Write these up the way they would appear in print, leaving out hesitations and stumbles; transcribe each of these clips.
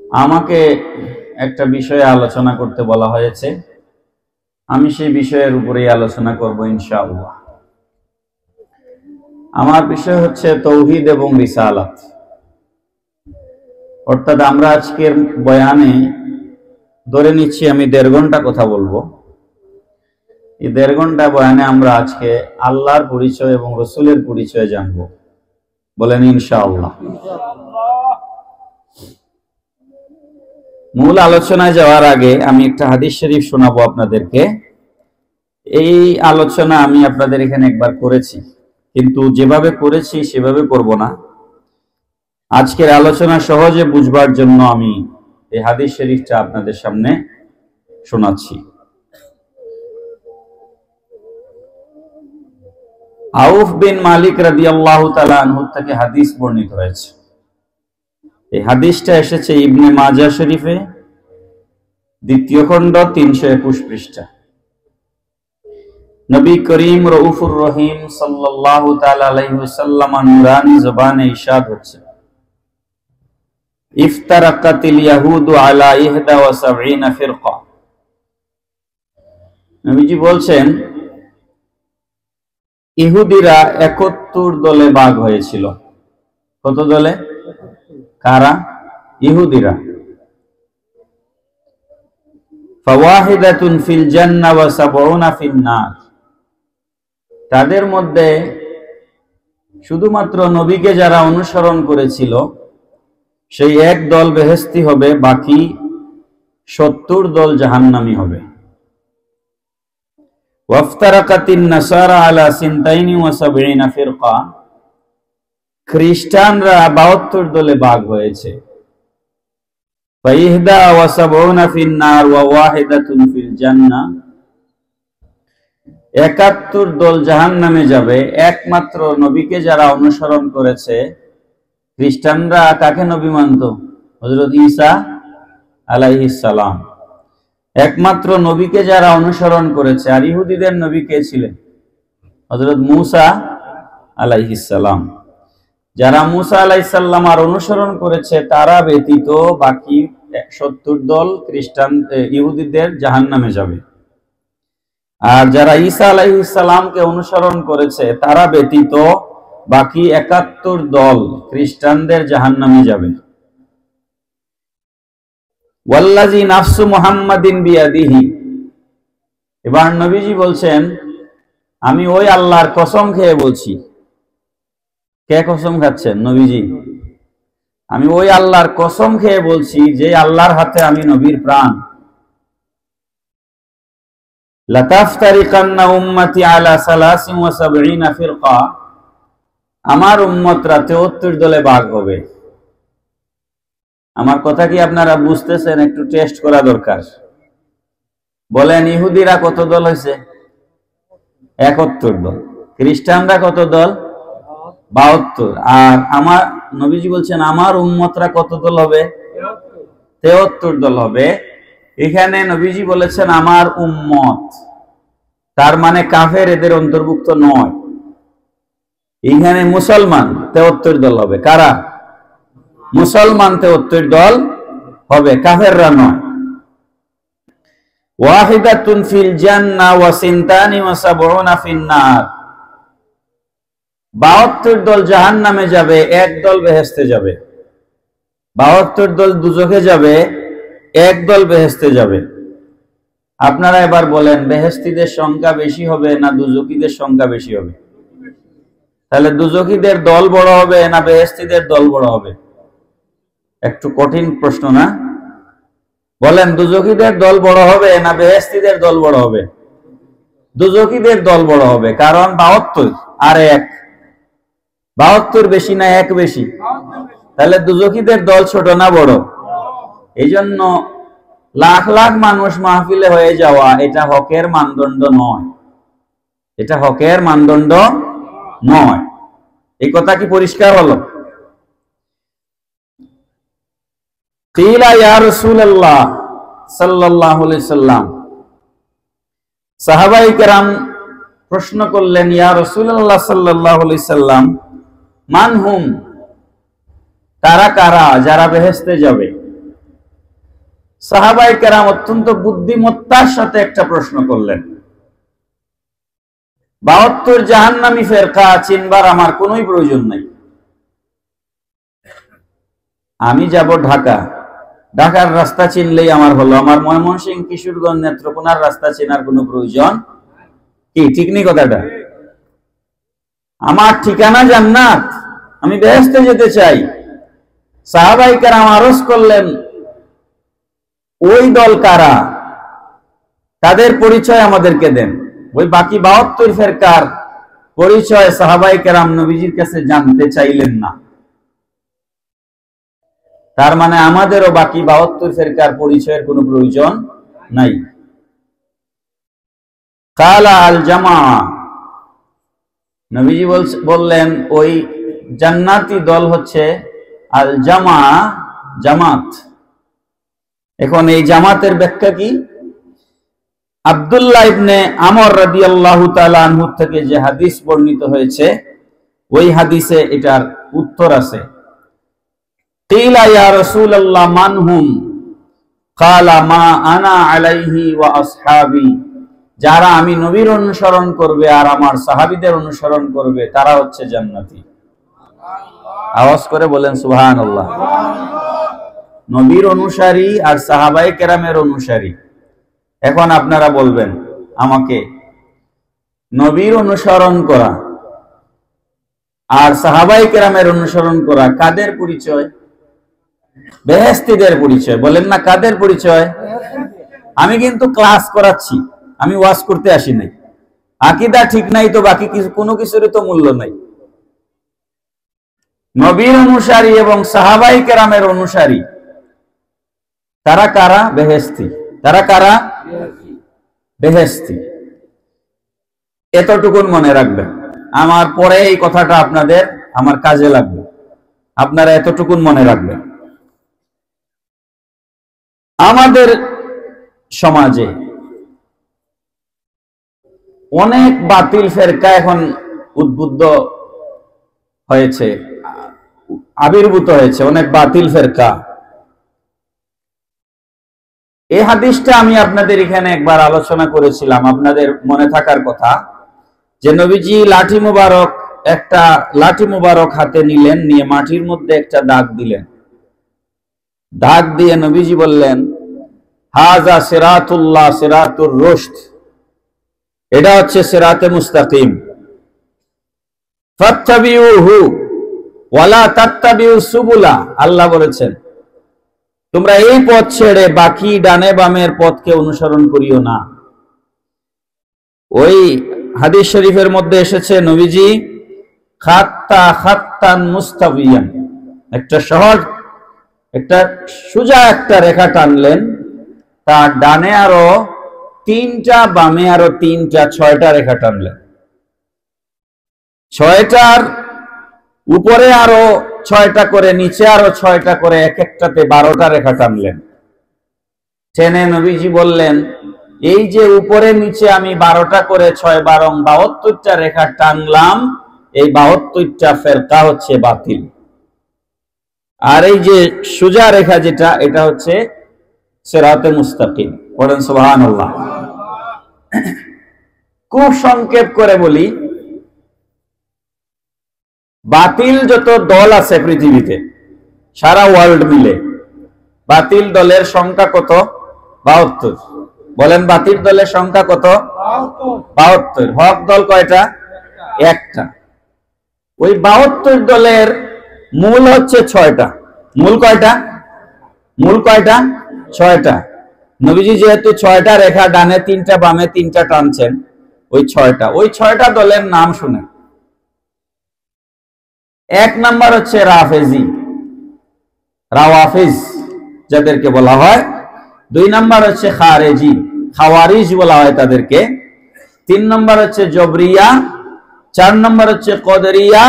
আমাকে একটা বিষয়ে আলোচনা করতে বলা হয়েছে, আমি সেই বিষয়ের উপরেই আলোচনা করব ইনশাআল্লাহ। আমার বিষয় হচ্ছে তৌহিদ এবং রিসালাত। অর্থাৎ আমরা আজকের বয়ানে ধরে নিচ্ছি আমি 1.5 ঘন্টা কথা বলবো। এই 1.5 ঘন্টা বয়ানে আমরা আজকে আল্লাহর পরিচয় এবং রসুলের পরিচয় জানবো। বলেন ইনশাআল্লাহ। মূল আলোচনায় যাওয়ার আগে আমি একটা হাদিস শরীফ শোনাবো আপনাদেরকে। এই আলোচনা আমি আপনাদের এখানে একবার করেছি, কিন্তু যেভাবে করেছি সেভাবে করব না। আজকের আলোচনা সহজে বুঝবার জন্য আমি এই হাদিস শরীফটা আপনাদের সামনে শোনাচ্ছি। আউফ বিন মালিক রাদিয়াল্লাহু তাআলা আনহু থেকে হাদিস বর্ণিত হয়েছে। এই হাদিসটা এসেছে ইবনে মাজাহ শরীফে, 2য় খণ্ড 321 পৃষ্ঠা। নবী করিম রউফুর রহিম সাল্লাল্লাহু তাআলা আলাইহি ওয়াসাল্লাম নুরানি জবানে ইরশাদ হচ্ছে, ইফতারাকাতিল ইয়াহুদু আলা 71 ফিরকা। নবীজি বলছেন, ইহুদিরা 71 দলে ভাগ হয়েছিল। কত দলে? কারা? ইহুদিরা। ফাওয়াহিদাতুন ফিল জান্নাহ ওয়া 70 ফিন নার। তাদের মধ্যে শুধুমাত্র নবীকে যারা অনুসরণ করেছিল সেই এক দল বেহেশতি হবে, বাকি 70 দল জাহান্নামী হবে। ওয়াফতারাকাতিন নাসারা আলা 72 ফিরকা। খ্রিস্টানরা 72 দলে ভাগ হয়েছে। ফাইহদা ওয়া 70 ফিন নার ওয়া ওয়াহিদাতুন ফিল জান্নাহ। 71 দল জাহান্নামে যাবে, একমাত্র নবীকে যারা অনুসরণ করেছে। খ্রিস্টানরা কাকে নবী মানত? হযরত ঈসা আলাইহিস সালাম। একমাত্র নবীকে যারা অনুসরণ করেছে। আর ইহুদিদের নবী কে ছিলেন? হযরত মুসা আলাইহিস সালাম। যারা মুসা আলাইহিস সালাম আর অনুসরণ করেছে তারা ব্যতীত বাকি 70 দল খ্রিস্টান ইহুদিদের জাহান্নামে যাবে। আর যারা ঈসা আলাইহিস সালামকে অনুসরণ করেছে তারা ব্যতীত বাকি 71 দল খ্রিস্টানদের জাহান্নামে যাবে। ওয়াল্লাযী নাফসু মুহাম্মাদিন বিয়াদিহি। এবার নবীজি বলছেন, আমি ওই আল্লাহর কসম খেয়ে বলছি। কে কসম খাচ্ছেন? নবীজি। আমি ওই আল্লাহর কসম খেয়ে বলছি যে আল্লাহর হাতে আমি নবীর প্রাণ। লাতাফতারিকান্না উম্মতি আলা 73 ফিরকা। আমার উম্মতরা 73 দলে ভাগ হবে। আমার কথা কি আপনারা বুঝতেছেন? একটু টেস্ট করা দরকার। বলেন, ইহুদিরা কত দল হয়েছে? 71 দল। খ্রিস্টানরা কত দল? 72। আর আমার নবীজি বলছেন আমার উম্মতরা কত দল হবে? 73 দল হবে। এখানে নবীজি বলেছেন আমার উম্মত, তার মানে কাফের এদের অন্তর্ভুক্ত নয়। এখানে মুসলমান 73 দল হবে। কারা? মুসলমান 73 দল হবে, কাফেররা নয়। ওয়াহিদাতুন ফিল জান্নাহ ওয়া 72 ফিন নার। 72 দল জাহান্নামে যাবে, এক দল বেহেশতে যাবে। 72 দল দুজখে যাবে, এক দল বেহেশতে যাবে। আপনারা এবার বলেন, বেহেশতীদের সংখ্যা বেশি হবে না দুজখীদের সংখ্যা বেশি হবে? তাহলে দুজখীদের দল বড় হবে না বেহেশতীদের দল বড় হবে? একটু কঠিন প্রশ্ন না? বলেন, দুজখীদের দল বড় হবে না বেহেশতীদের দল বড় হবে? দুজখীদের দল বড় হবে। কারণ 72 আর 1, 72 বেশি না 1 বেশি? তাহলে দুজখীদের দল ছোট না বড়? এই জন্য লাখ লাখ মানুষ মাহফিলে হয়ে যাওয়া এটা হকের মানদণ্ড নয়। এটা হকের মানদণ্ড নয়। এই কথা কি পরিষ্কার হলো? কিলা ইয়া রাসূলুল্লাহ সাল্লাল্লাহু আলাইহি সাল্লাম। সাহাবায়ে কেরাম প্রশ্ন করলেন, ইয়া রাসূলুল্লাহ সাল্লাল্লাহু আলাইহি সাল্লাম, মানহুম, তারা কারা যারা বেহেশতে যাবে? সাহাবায়ে কেরাম অত্যন্ত বুদ্ধিমত্তার সাথে একটা প্রশ্ন করলেন, 72 জাহান্নামী ফেরকা চিনবার আমার কোনোই প্রয়োজন নাই। আমি যাব ঢাকা, ঢাকার রাস্তা চিনলেই আমার হলো, আমার ময়মনসিংহ, কিশোরগঞ্জ, নেত্রকোনার রাস্তা চেনার কোনো প্রয়োজন কি? ঠিক নেই কথাটা? আমার ঠিকানা জান্নাত, আমি বেহেশতে যেতে চাই। সাহাবায়ে কেরাম আরজ করলেন, ওই দল কারা, তাদের পরিচয় আমাদেরকে দেন। ওই বাকি 72 ফেরকার পরিচয় সাহাবায়ে কেরাম নবীজির কাছে জানতে চাইলেন না। তার মানে আমাদেরও বাকি 72 ফেরকার পরিচয়ের কোনো প্রয়োজন নাই। কালা আল জামা, নবীজি বললেন ওই জান্নাতি দল হচ্ছে আল জামা, জামাত। এখন এই জামাতের ব্যাখ্যা কি? আব্দুল্লাহ ইবনে আমর রাদিয়াল্লাহু তাআলা আনহু থেকে যে হাদিস বর্ণিত হয়েছে, ওই হাদিসে এটার উত্তর আছে। কিলা ইয়া রাসূলুল্লাহ মানহুম? কালা মা আনা আলাইহি ওয়া আসহাবি, যারা আমি নবীর অনুসরণ করবে আর আমার সাহাবীদের অনুসরণ করবে তারা হচ্ছে জান্নাতি। আওয়াজ করে বলেন সুবহানাল্লাহ। নবীর অনুসারী আর সাহাবায়ে কেরামের অনুসারী। এখন আপনারা বলবেন আমাকে, নবীর অনুসরণ করা আর সাহাবায়ে কেরামের অনুসরণ করা কাদের পরিচয়? বেহেশতীদের পরিচয়। বলেন না কাদের পরিচয়? আমি কিন্তু ক্লাস করাচ্ছি, আমি ওয়াজ করতে আসি নাই। আকীদা ঠিক নাই তো বাকি কিছু কোনো কিছুরই তো মূল্য নাই। নবীর অনুসারী এবং সাহাবায়ে কেরামের অনুসারী তারা কারা? বেহেশতী। তারা কারা? বেহেশতী। এতটুকুন মনে রাখবেন, আমার পরে এই কথাটা আপনাদের আমার কাজে লাগবে, আপনারা এতটুকুন মনে রাখবেন। আমাদের সমাজে অনেক বাতিল ফেরকা এখন উদ্বুদ্ধ হয়েছে, আবির্ভূত হয়েছে অনেক বাতিল ফেরকা। এই হাদিসটা আমি আপনাদের এখানে একবার আলোচনা করেছিলাম, আপনাদের মনে থাকার কথা, যে নবীজি একটা লাঠি মুবারক হাতে নিলেন, নিয়ে মাটির মধ্যে একটা দাগ দিলেন। দাগ দিয়ে নবীজি বললেন, হাজা সিরাতুল্লাহ সিরাতুর রুশদ, এটা হচ্ছে সিরাতে মুস্তাকিম, ফাত্তাবিউহু ওয়ালা তাত্তাবিউ সুবুলা। আল্লাহ বলেছেন তোমরা এই পথ ছেড়ে বাকি ডানে বামের পথকে অনুসরণ করিও না। ওই হাদিস শরীফের মধ্যে এসেছে নবীজি খাত্তান মুস্তাবিয়ান, একটা সহজ একটা সোজা একটা রেখা টানলেন, তার ডানে আরো 3টা, বামে আরো 3টা, 6টা রেখা টানলেন। 6টার উপরে আরো 6টা করে, নিচে আরো 6টা করে, এক একটাতে 12টা রেখা টানলেন। টেনে নবীজি বললেন, এই যে উপরে নিচে আমি 12টা করে 6 12 72টা রেখা টানলাম, এই 72টা ফেরকা হচ্ছে বাতিল। আর এই যে সোজা রেখা যেটা, এটা হচ্ছে সিরাতে মুস্তাকিম। পড়েন সুবহানাল্লাহ। খুব সংক্ষেপ করে বলি, বাতিল যত দল আছে পৃথিবীতে, সারা ওয়ার্ল্ড মিলে, বাতিল দলের সংখ্যা কত? 72। বলেন বাতিল দলের সংখ্যা কত? 72। হক দল কয়টা? একটা। ওই 72 দলের মূল হচ্ছে 6টা। মূল কয়টা? মূল কয়টা? 6টা। নবীজি যেহেতু 6টা রেখা ডানে 3টা বামে 3টা টানছেন, ওই 6টা, ওই 6টা দলের নাম শুনেন। 1 নাম্বার হচ্ছে রাফেজি, রাওয়াফিজ যাদেরকে বলা হয়। 2 নাম্বার হচ্ছে খারেজি, খাওয়ারিজ বলা হয় তাদেরকে। 3 নাম্বার হচ্ছে জবরিয়া। 4 নাম্বার হচ্ছে কদরিয়া,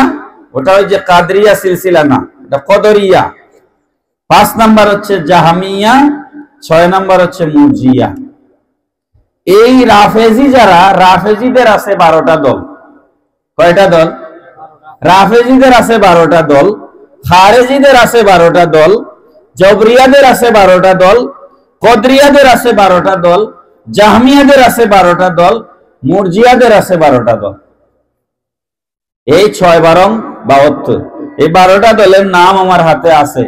ওটা ওই যে কাদরিয়া সিলসিলা না, এটা কদরিয়া। 5 নাম্বার হচ্ছে জাহামিয়া। 6 নাম্বার হচ্ছে মুরজিয়া। এই রাফেজি যারা, রাফেজিদের আছে 12টা দল। কয়টা দল? রাফেজিদের আছে 12টা দল, খারেজিদের আছে 12টা দল, জবরিয়াদের আছে 12টা দল, কদরিয়াদের আছে 12টা দল, জাহমিয়াদের আছে 12টা দল, মুরজিয়াদের আছে 12টা দল। এই 6×12 এই 12টা দলের নাম আমার হাতে আছে।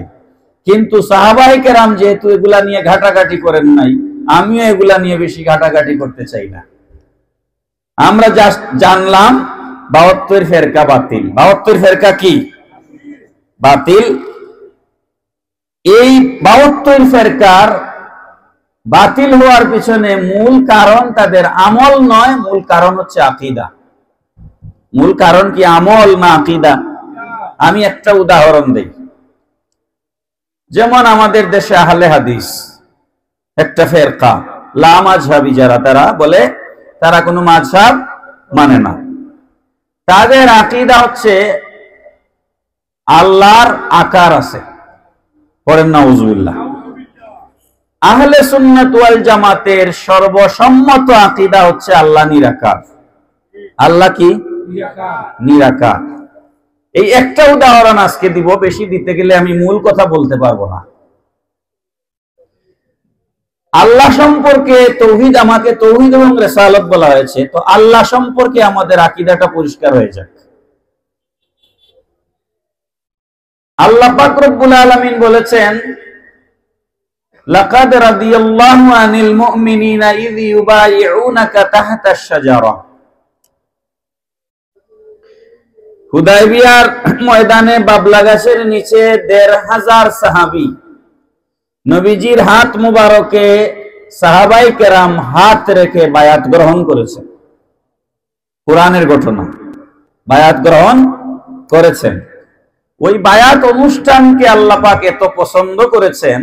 কিন্তু সাহাবায়ে কেরাম যেহেতু এগুলা নিয়ে ঘাটাঘাটি করেন নাই, আমিও এগুলা নিয়ে বেশি ঘাটাঘাটি করতে চাই না। আমরা জাস্ট জানলাম 72 ফেরকা বাতিল। 72 ফেরকা কি? বাতিল। এই 72 ফেরকার বাতিল হওয়ার পিছনে মূল কারণ তাদের আমল নয়, মূল কারণ হচ্ছে আকীদা। মূল কারণ কি আমল না আকীদা? আমি একটা উদাহরণ দেই। যেমন আমাদের দেশে আহলে হাদিস একটা ফেরকা, লা মাযহাবী, যারা তারা বলে তারা কোনো মাযহাব মানে না। তাদের আকীদা হচ্ছে আল্লাহর আকার আছে, পড়েন নাউযুবিল্লাহ। আহলে সুন্নাত ওয়াল জামাতের সর্বসম্মত আকীদা হচ্ছে আল্লাহ নিরাকার। আল্লাহ কি? নিরাকার। এই একটা উদাহরণ আজকে দিব, বেশি দিতে গেলে আমি মূল কথা বলতে পারবো না। আল্লাহ সম্পর্কে তৌহিদ, আমাকে তৌহিদ এবং রিসালাত বলা হয়েছে, তো আল্লাহ সম্পর্কে আমাদের আকীদাটা পরিষ্কার হয়ে যাক। আল্লাহ পাক রব্বুল আলামিন বলেছেন, লাকাদ রাদিয়াল্লাহু আনিল মুমিনিনা ইয ইউবাইউনাকা তাহতাশ শাজারা। হুদায়বিয়ার ময়দানে বাবলা গাছের নিচে ১৫০০ সাহাবী নবীজির হাত মুবারকে সাহাবায়ে কেরাম হাত রেখে বায়াত গ্রহণ করেছেন। কুরআনের ঘটনা, বায়াত গ্রহণ করেছেন। ওই বায়াত অনুষ্ঠানকে আল্লাহ পাক এত পছন্দ করেছেন,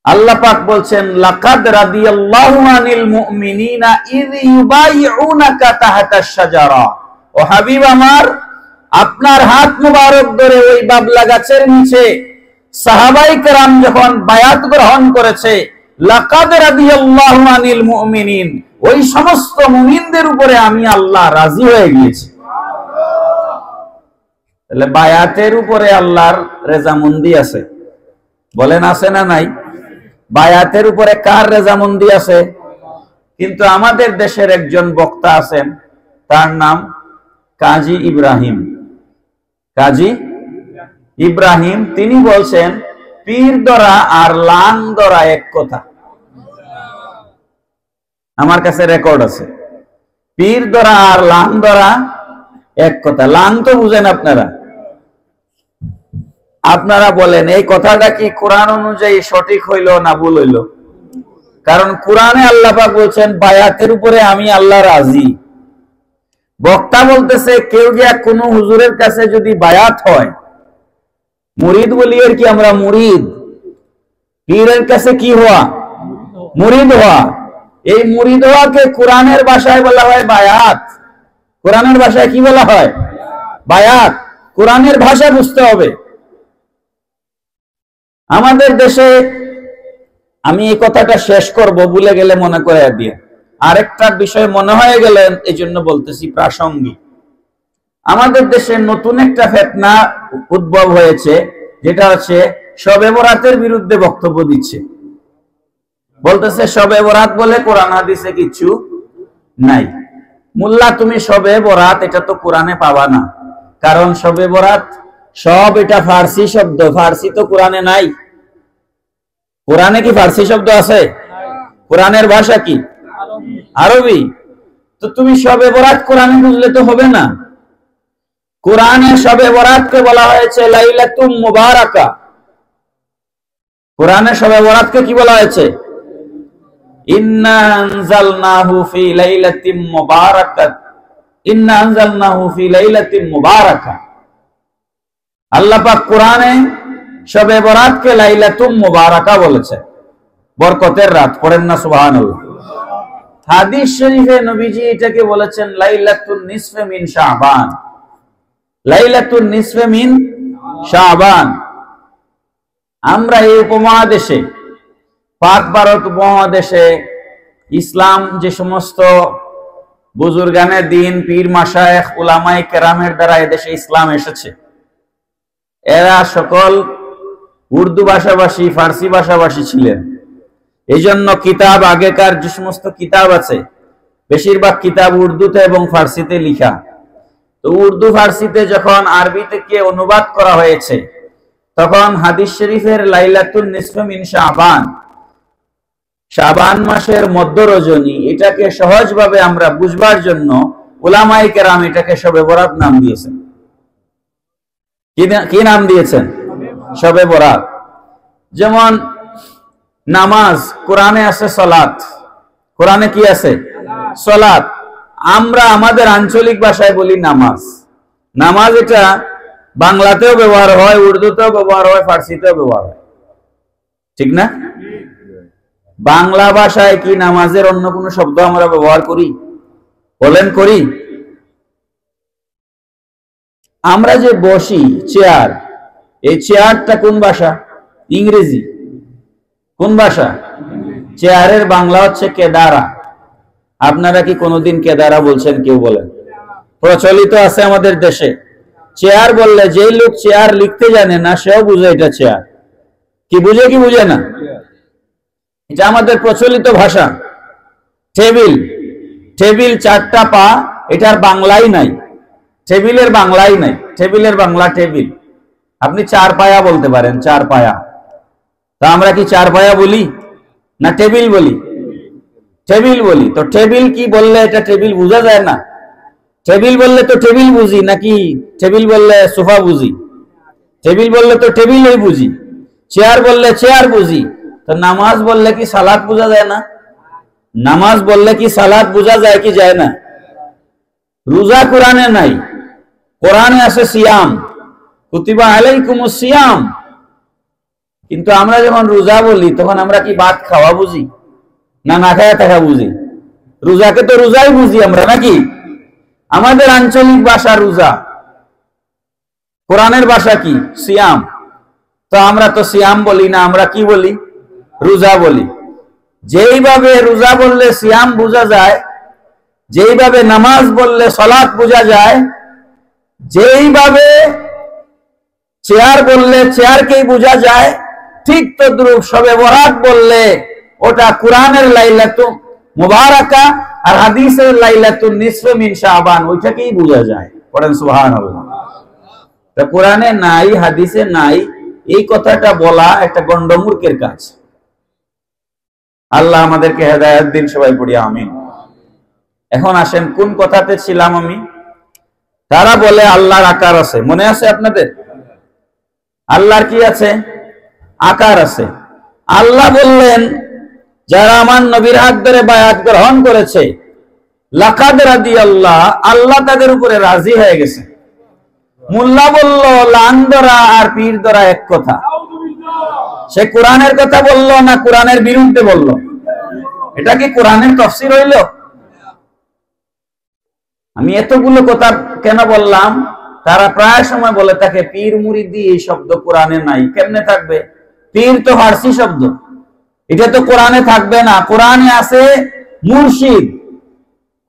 আল্লাহ পাক বলছেন, লাকাদ রাদিয়াল্লাহু আনিল মুমিনিনা ইয ইউবাইউনাকা তাহতাশ শাজারা। ও হাবিব আমার, আপনার হাত মুবারক ধরে ওই বাবলা গাছের নিচে সাহাবায়ে কেরাম যখন বায়াত গ্রহণ করেছে, লাকাদ রাদিয়াল্লাহু আনিল মুমিনিন, ওই সমস্ত মুমিনদের উপরে আমি আল্লাহ রাজি হয়ে গিয়েছি। তাহলে বায়াতের উপরে আল্লাহর রেজামন্দি আছে, বলেন আছে না নাই? বায়াতের উপরে কার রেজামন্দি আছে? কিন্তু আমাদের দেশের একজন বক্তা আছেন, তার নাম কাজী ইব্রাহিম। কাজী ইব্রাহিম, তিনি বলছেন পীর ধরা আর লাং ধরা এক কথা। আমার কাছে রেকর্ড আছে, পীর ধরা আর লাং ধরা এক কথা। লাং তো বুঝেন আপনারা? আপনারা বলেন এই কথাটা কি কোরআন অনুযায়ী সঠিক হইল না ভুল হইল? কারণ কোরআনে আল্লাহ পাক বলছেন বায়াতের উপরে আমি আল্লাহ রাজি। বক্তা বলতেছে কেউ গিয়া কোন হুজুরের কাছে যদি বায়াত হয়, মুরিদ বলি এর কি আমরা মুরিদ, পীরের কাছে কি হওয়া? মুরিদ হওয়া। এই মুরিদ হওয়াকে কোরআনের ভাষায় বলা হয় বায়াত। কোরআনের ভাষায় কি বলা হয়? বায়াত। কোরআনের ভাষা বুঝতে হবে। আমাদের দেশে, আমি এই কথাটা শেষ করব, ভুলে গেলে মনে করে দিয়ে, আরেকটা বিষয় মনে হয়ে গেলেন, এই জন্য বলতেছি প্রাসঙ্গিক। আমাদের দেশে নতুন একটা ফিতনা উদ্ভব হয়েছে, যেটা হচ্ছে শবে বরাতের বিরুদ্ধে বক্তব্য দিচ্ছে। বলতেছে শবে বরাত বলে কোরআন হাদিসে কিছু নাই। মোল্লা, তুমি শবে বরাত এটা তো কোরআনে পাবা না, কারণ শবে বরাত সব এটা ফার্সি শব্দ, ফার্সি তো কোরআনে নাই। কোরআনে কি ফার্সি শব্দ আছে? কোরআনের ভাষা কি? আরবি। তো তুমি শবে বরাত কোরআনে বুঝলে তো হবে না। কোরআনে শবে বরাতকে বলা হয়েছে লাইলাতুম মুবারাকা। কোরআনে শবে বরাতকে কি বলা হয়েছে? ইন্না আনজালনাহু ফি লাইলাতিম মুবারাকাত, ইন্না আনজালনাহু ফি লাইলাতিম মুবারাকা। আল্লাহ পাক কোরআনে শবে বরাতকে লাইলাতুম মুবারাকা বলেছে, বরকতের রাত। পড়েন না সুবহানাল্লাহ। হাদিস শরীফে নবীজি এটাকে বলেছেন লাইলাতুন নিসফে মিন শাবান। লাইলাতুন নিসফে মিন শাবান। আমরা এই উপমহাদেশে, পাক ভারত উপমহাদেশে ইসলাম যে সমস্ত বুজুর্গানে দ্বীন, পীর মাশায়েখ, উলামায়ে কেরামের দ্বারা এদেশে ইসলাম এসেছে, এরা সকল উর্দু ভাষাভাষী, ফার্সি ভাষাভাষী ছিলেন। এই জন্য কিতাব, আগেকার যে সমস্ত কিতাব আছে বেশিরভাগ কিতাব উর্দুতে এবং ফার্সিতে লিখা। তো উর্দু ফার্সিতে যখন আরবি থেকে অনুবাদ করা হয়েছে, তখন হাদিস শরীফের লাইলাতুন নিসফে মিন শাবান, শাবান মাসের মধ্য রজনী, এটাকে সহজভাবে আমরা বুঝবার জন্য উলামায়ে কেরাম এটাকে শবে বরাত নাম দিয়েছেন। কি নাম দিয়েছেন? শবে বরাত। যেমন নামাজ, কোরআনে আছে সালাত, কোরআনে কি আছে? সালাত। আমরা আমাদের আঞ্চলিক ভাষায় বলি নামাজ। নামাজ এটা বাংলাতেও ব্যবহার হয়, উর্দুতেও ব্যবহার হয়, ফার্সিতেও ব্যবহার হয়, ঠিক না? বাংলা ভাষায় কি নামাজের অন্য কোনো শব্দ আমরা ব্যবহার করি? বলেন, করি? আমরা যে বসি, চেয়ার, এই চেয়ারটা কোন ভাষা? ইংরেজি। কোন ভাষা? চেয়ারের বাংলা হচ্ছে কেদারা। আপনারা কি কোনোদিন কেদারা বলছেন? কেউ বলেন? প্রচলিত আছে আমাদের দেশে। চেয়ার বললে যেই লোক চেয়ার লিখতে জানে না সেও বুঝে এটা চেয়ার। কি বুঝে কি বুঝে না? এটা আমাদের প্রচলিত ভাষা। টেবিল, টেবিল চারটা পা, এটার বাংলাই নাই। টেবিলের বাংলাই নাই। টেবিলের বাংলা টেবিল। আপনি চার পায়া বলতে পারেন, চার পায়া। তা আমরা কি চার পায়া বলি না টেবিল বলি? টেবিল বলি। তো টেবিল কি বললে এটা টেবিল বোঝা যায় না? টেবিল বললে তো টেবিল বুঝি, নাকি টেবিল বললে সোফা বুঝি? টেবিল বললে তো টেবিলই বুঝি। চেয়ার বললে চেয়ার বুঝি। তো নামাজ বললে কি সালাত বোঝা যায় না? নামাজ বললে কি সালাত বোঝা যায় কি যায় না? রোজা কোরআনে নাই, কোরআনে আছে সিয়াম, কুতিবা আলাইকুমুস সিয়াম। কিন্তু আমরা যখন রোজা বলি তখন আমরা কি ভাত খাওয়া বুঝি না না খাওয়া থাকা বুঝি? রোজাকে তো রোজাই বুঝি আমরা, নাকি? আমাদের আঞ্চলিক ভাষা রোজা, কোরআনের ভাষা কি? সিয়াম। তো আমরা তো সিয়াম বলি না, আমরা কি বলি? রোজা বলি। যেইভাবে রোজা বললে সিয়াম বোঝা যায়, যেইভাবে নামাজ বললে সালাত বোঝা যায়, যেইভাবে চেয়ার বললে চেয়ারকেই বোঝা যায়, ঠিক তদ্রূপ শবে বরাত বললে ওটা কোরআনের লাইলাতুন মুবারাকা আর হাদিসের লাইলাতুন নিসফে মিন শাবান, ওইটাকেই বোঝা যায়। পড়েন সুবহানাল্লাহ। তা কোরআনে নাই, হাদিসে নাই, এই কথাটা বলা একটা গন্ডমূর্খের কাজ। আল্লাহ আমাদেরকে হেদায়েত দিন, সবাই পড়ি আমিন। এখন আসেন কোন কথাতে ছিলাম আমি? তারা বলে আল্লাহর আকার আছে। মনে আছে আপনাদের? আল্লাহর কি আছে? আকার আছে। আল্লাহ বললেন যারা আমার নবীর হাত ধরে বায়াত গ্রহণ করেছে, লাকাদ রাদিয়াল্লাহ, আল্লাহ তাদের উপরে রাজি হয়ে গেছে। মোল্লা বলল লান ধরা আর পীর ধরা এক কথা। সে কোরআনের কথা বলল না কোরআনের বিরুদ্ধে বলল? এটা কি কোরআনের তাফসীর হইল? আমি এতগুলো কথা কেন বললাম? তারা প্রায় সময় বলে থাকে পীর মুরিদি এই শব্দ কোরআনে নাই। কেমনে থাকবে? পীর তো ফার্সি শব্দ, এটা তো কোরআনে থাকবে না। কোরআনে আছে মুর্শিদ।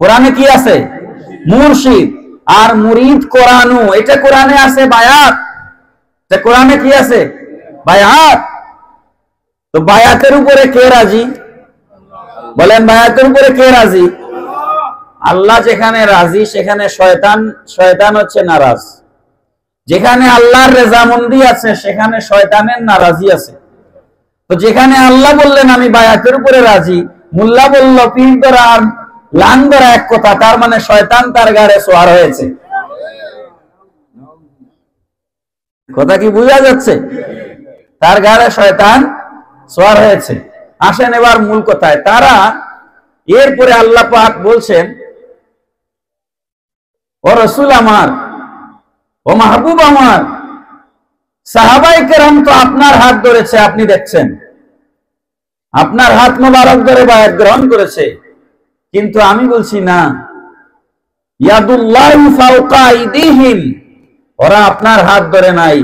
কোরআনে কি আছে? মুর্শিদ। আর মুরিদ কোরআনু, এটা কোরআনে আছে বায়াত। কোরআনে কি আছে? বায়াত। তো বায়াতের উপরে কে রাজি? বলেন, বায়াতের উপরে কে রাজি? আল্লাহ যেখানে রাজি সেখানে শয়তান, শয়তান হচ্ছে নারাজ। যেখানে আল্লাহর রেজামন্দি আছে সেখানে শয়তানের নারাজি আছে। তো যেখানে আল্লাহ বললেন আমি বায়াতের উপরে রাজি, মোল্লা বলল পীর ধরা আর লান ধরা এক কথা, তার মানে শয়তান তার গাড়ে সোয়ার হয়েছে। কথা কি বোঝা যাচ্ছে? তার গাড়ে শয়তান সোয়ার হয়েছে। আসেন এবার মূল কথায়। তারা এরপরে আল্লাহ পাক বলছেন, ও রাসূল আমার, ও মাহবুব আমার, সাহাবায়ে কেরাম তো আপনার হাত ধরেছে, আপনি দেখছেন, আপনার হাত মোবারক ধরে বায়াত গ্রহণ করেছে। কিন্তু আমি বলছি না, ইয়াদুল্লাহি ফাওকা আইদিহিম, ওরা আপনার হাত ধরে নাই,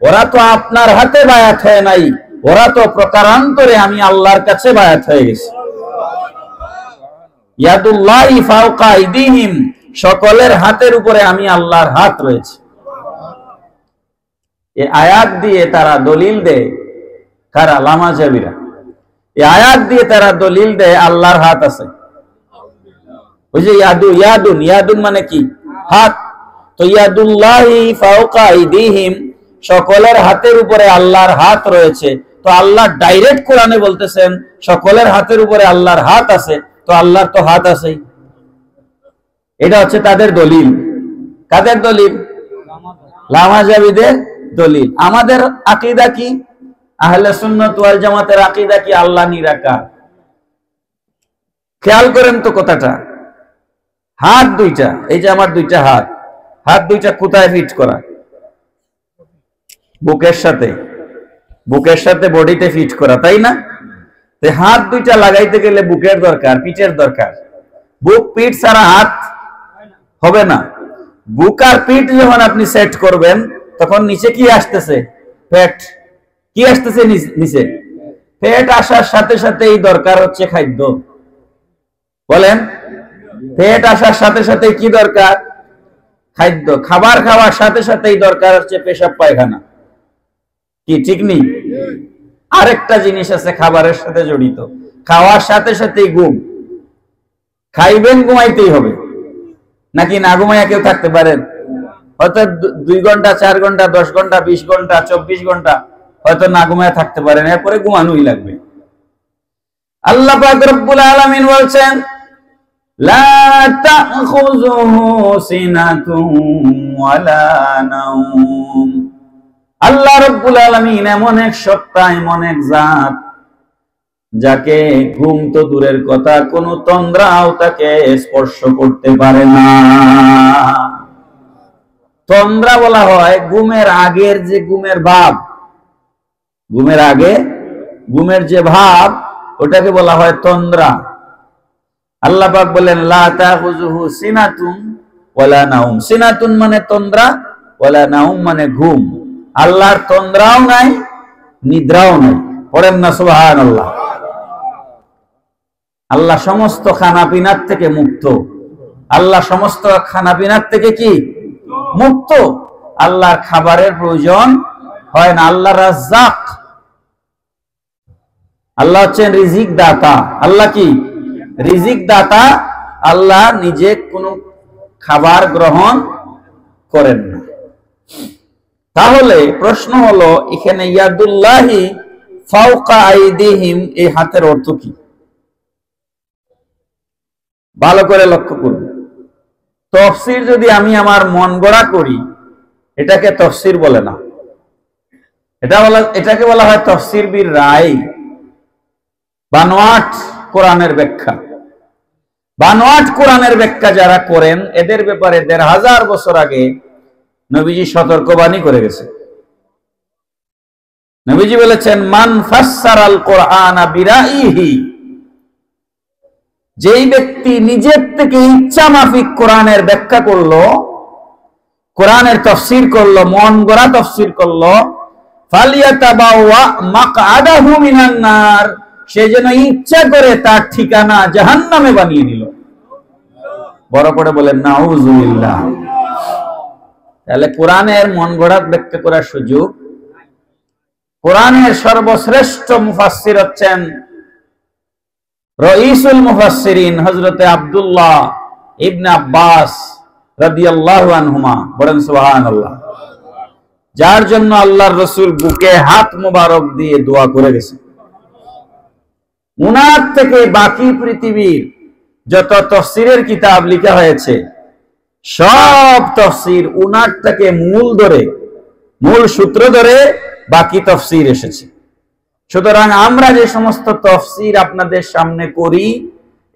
ওরা তো আপনার হাতে বায়াত হয় নাই, ওরা তো প্রকারান্তরে আমি আল্লাহর কাছে বায়াত হয়ে গেছি। ইয়াদুল্লাহি ফাওকা আইদিহিম, সকলের হাতের উপরে আমি আল্লাহর হাত রয়েছে। এই আয়াত দিয়ে তারা দলিল দেয়, কারা? লামাজাবিরা। এই আয়াত দিয়ে তারা দলিল দেয় আল্লাহর হাত আছে। ওই যে ইয়াদুন, ইয়াদুন মানে কি? হাত। তো ইয়াদুল্লাহি ফাওকা আইদিহিম, সকলের হাতের উপরে আল্লাহর হাত রয়েছে। তো আল্লাহ ডাইরেক্ট কোরআনে বলতেছেন সকলের হাতের উপরে আল্লাহর হাত আছে, তো আল্লাহর তো হাত আছেই। এটা হচ্ছে তাদের দলিল। কাদের দলিল? লামাযাবিদের দলিল। আমাদের আকীদা কি? আহলে সুন্নাত ওয়াল জামাতের আকীদা কি? আল্লাহ নিরাকার। খেয়াল করেন তো কথাটা, হাত দুইটা, এই যে আমার দুইটা হাত, হাত দুইটা কোথায় ফিট করা? বুকের সাথে, বুকের সাথে বডিতে ফিট করা, তাই না? হাত দুইটা লাগাইতে গেলে বুকের দরকার, পিঠের দরকার। বুক পিঠ ছাড়া হাত হবে না। বুক আর পিঠ যখন আপনি সেট করবেন তখন নিচে কি আসতেছে? পেট। কি আসতেছে নিচে? পেট আসার সাথে সাথেই দরকার হচ্ছে খাদ্য। বলেন, পেট আসার সাথে সাথে কি দরকার? খাদ্য। খাবার খাওয়ার সাথে সাথেই দরকার হচ্ছে পেশাব পায়খানা। কি ঠিক নেই? আরেকটা জিনিস আছে খাবারের সাথে জড়িত, খাওয়ার সাথে সাথেই ঘুম। খাইবেন, ঘুমাইতেই হবে। নাকি না ঘুমাইয়া কেউ থাকতে পারেন? হয়তো 2 ঘন্টা, 4 ঘন্টা, 10 ঘন্টা, 20 ঘন্টা, 24 ঘন্টা হয়তো না ঘুমাইয়া থাকতে পারেন, এরপরে ঘুমানোই লাগবে। আল্লাহ পাক রব্বুল আলামিন বলছেন লা তাখুযুহু সিনাতুন ওয়ালা নাওম। আল্লাহ রব্বুল আলামিন এমন এক সত্তা, এমন এক জাত, যাকে ঘুম তো দূরের কথা, কোন তন্দ্রাও তাকে স্পর্শ করতে পারে না। তন্দ্রা বলা হয় ঘুমের আগের যে ঘুমের ভাব, ঘুমের আগে ঘুমের যে ভাব, ওটাকে বলা হয় তন্দ্রা। আল্লাহ পাক বলেন লা তাখুযুহু সিনাতুন ওয়ালা নাওম। সিনাতুন মানে তন্দ্রা, ওয়ালা নাওম মানে ঘুম। আল্লাহর তন্দ্রাও নাই, নিদ্রাও নাই। পড়েন না সুবহানাল্লাহ। আল্লাহ সমস্ত খানাপিনার থেকে মুক্ত। আল্লাহ সমস্ত খানাপিনার থেকে কি মুক্ত? আল্লাহর খাবারের প্রয়োজন হয় না। আল্লাহ রাজ্জাক, আল্লাহ হচ্ছেন রিজিক দাতা। আল্লাহ কি? রিজিক দাতা। আল্লাহ নিজে কোনো খাবার গ্রহণ করেন না। তাহলে প্রশ্ন হলো এখানে ইয়াদুল্লাহি ফাওকা আইদিহিম, এই হাতের অর্থ কি? ভালো করে লক্ষ্য করুন। তাফসীর যদি আমি আমার মন গড়া করি, এটাকে তাফসীর বলে না। এটাকে বলা হয় তাফসীর বির রায়, বানোয়াট কোরআনের ব্যাখ্যা। বানোয়াট কোরআনের ব্যাখ্যা যারা করেন, এদের ব্যাপারে 1500 বছর আগে নবীজি সতর্কবাণী করে গেছে। নবীজি বলেছেন মান ফাসসারাল কোরআনা বিরাইহি, যেই ব্যক্তি নিজের থেকে ইচ্ছা মাফিক কোরআনের ব্যাখ্যা করলো, কোরআনের তাফসীর করলো, মন গড়া তাফসীর করলো, ফালিয়াতাবাওয়া মাকআদাহু মিনান নার, সে যেন ইচ্ছা করে তার ঠিকানা জাহান্নামে বানিয়ে নিল। বড় করে বলেন নাউযুবিল্লাহ। তাহলে কোরআনের মন গড়া ব্যাখ্যা করার সুযোগ। কোরআনের সর্বশ্রেষ্ঠ মুফাসসির হচ্ছেন রাইসুল মুফাসসিরিন হযরতে আব্দুল্লাহ ইবনে আব্বাস রাদিয়াল্লাহু আনহুমা। বলেন সুবহানাল্লাহ। যার জন্য আল্লাহর রাসূল বুকে হাত মোবারক দিয়ে দোয়া করে গেছে। উনার থেকে বাকি পৃথিবীর যত তাফসীরের কিতাব লেখা হয়েছে, সব তাফসীর উনার থেকে মূল সূত্র ধরে বাকি তাফসীর এসেছে। সুতরাং আমরা যে সমস্ত তাফসীর আপনাদের সামনে করি,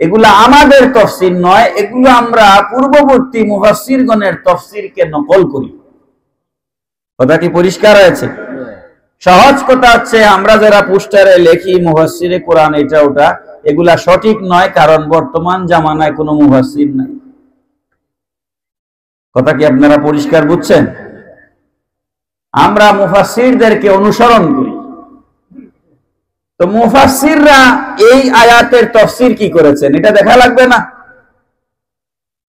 এগুলো আমাদের তাফসীর নয়, এগুলো আমরা পূর্ববর্তী মুফাসসিরগণের তাফসীরকে নকল করি। কথা কি পরিষ্কার হয়েছে? সহজ কথা হচ্ছে, আমরা যারা পোস্টারে লেখি মুফাসসিরে কোরআন এটা ওটা, এগুলা সঠিক নয়, কারণ বর্তমান জামানায় কোনো মুফাসসির নাই। কথা কি আপনারা পরিষ্কার বুঝছেন? আমরা মুফাসসিরদেরকে অনুসরণ করি। তো মুফাসসিররা এই আয়াতের তাফসীর কি করেছেন এটা দেখা লাগবে না?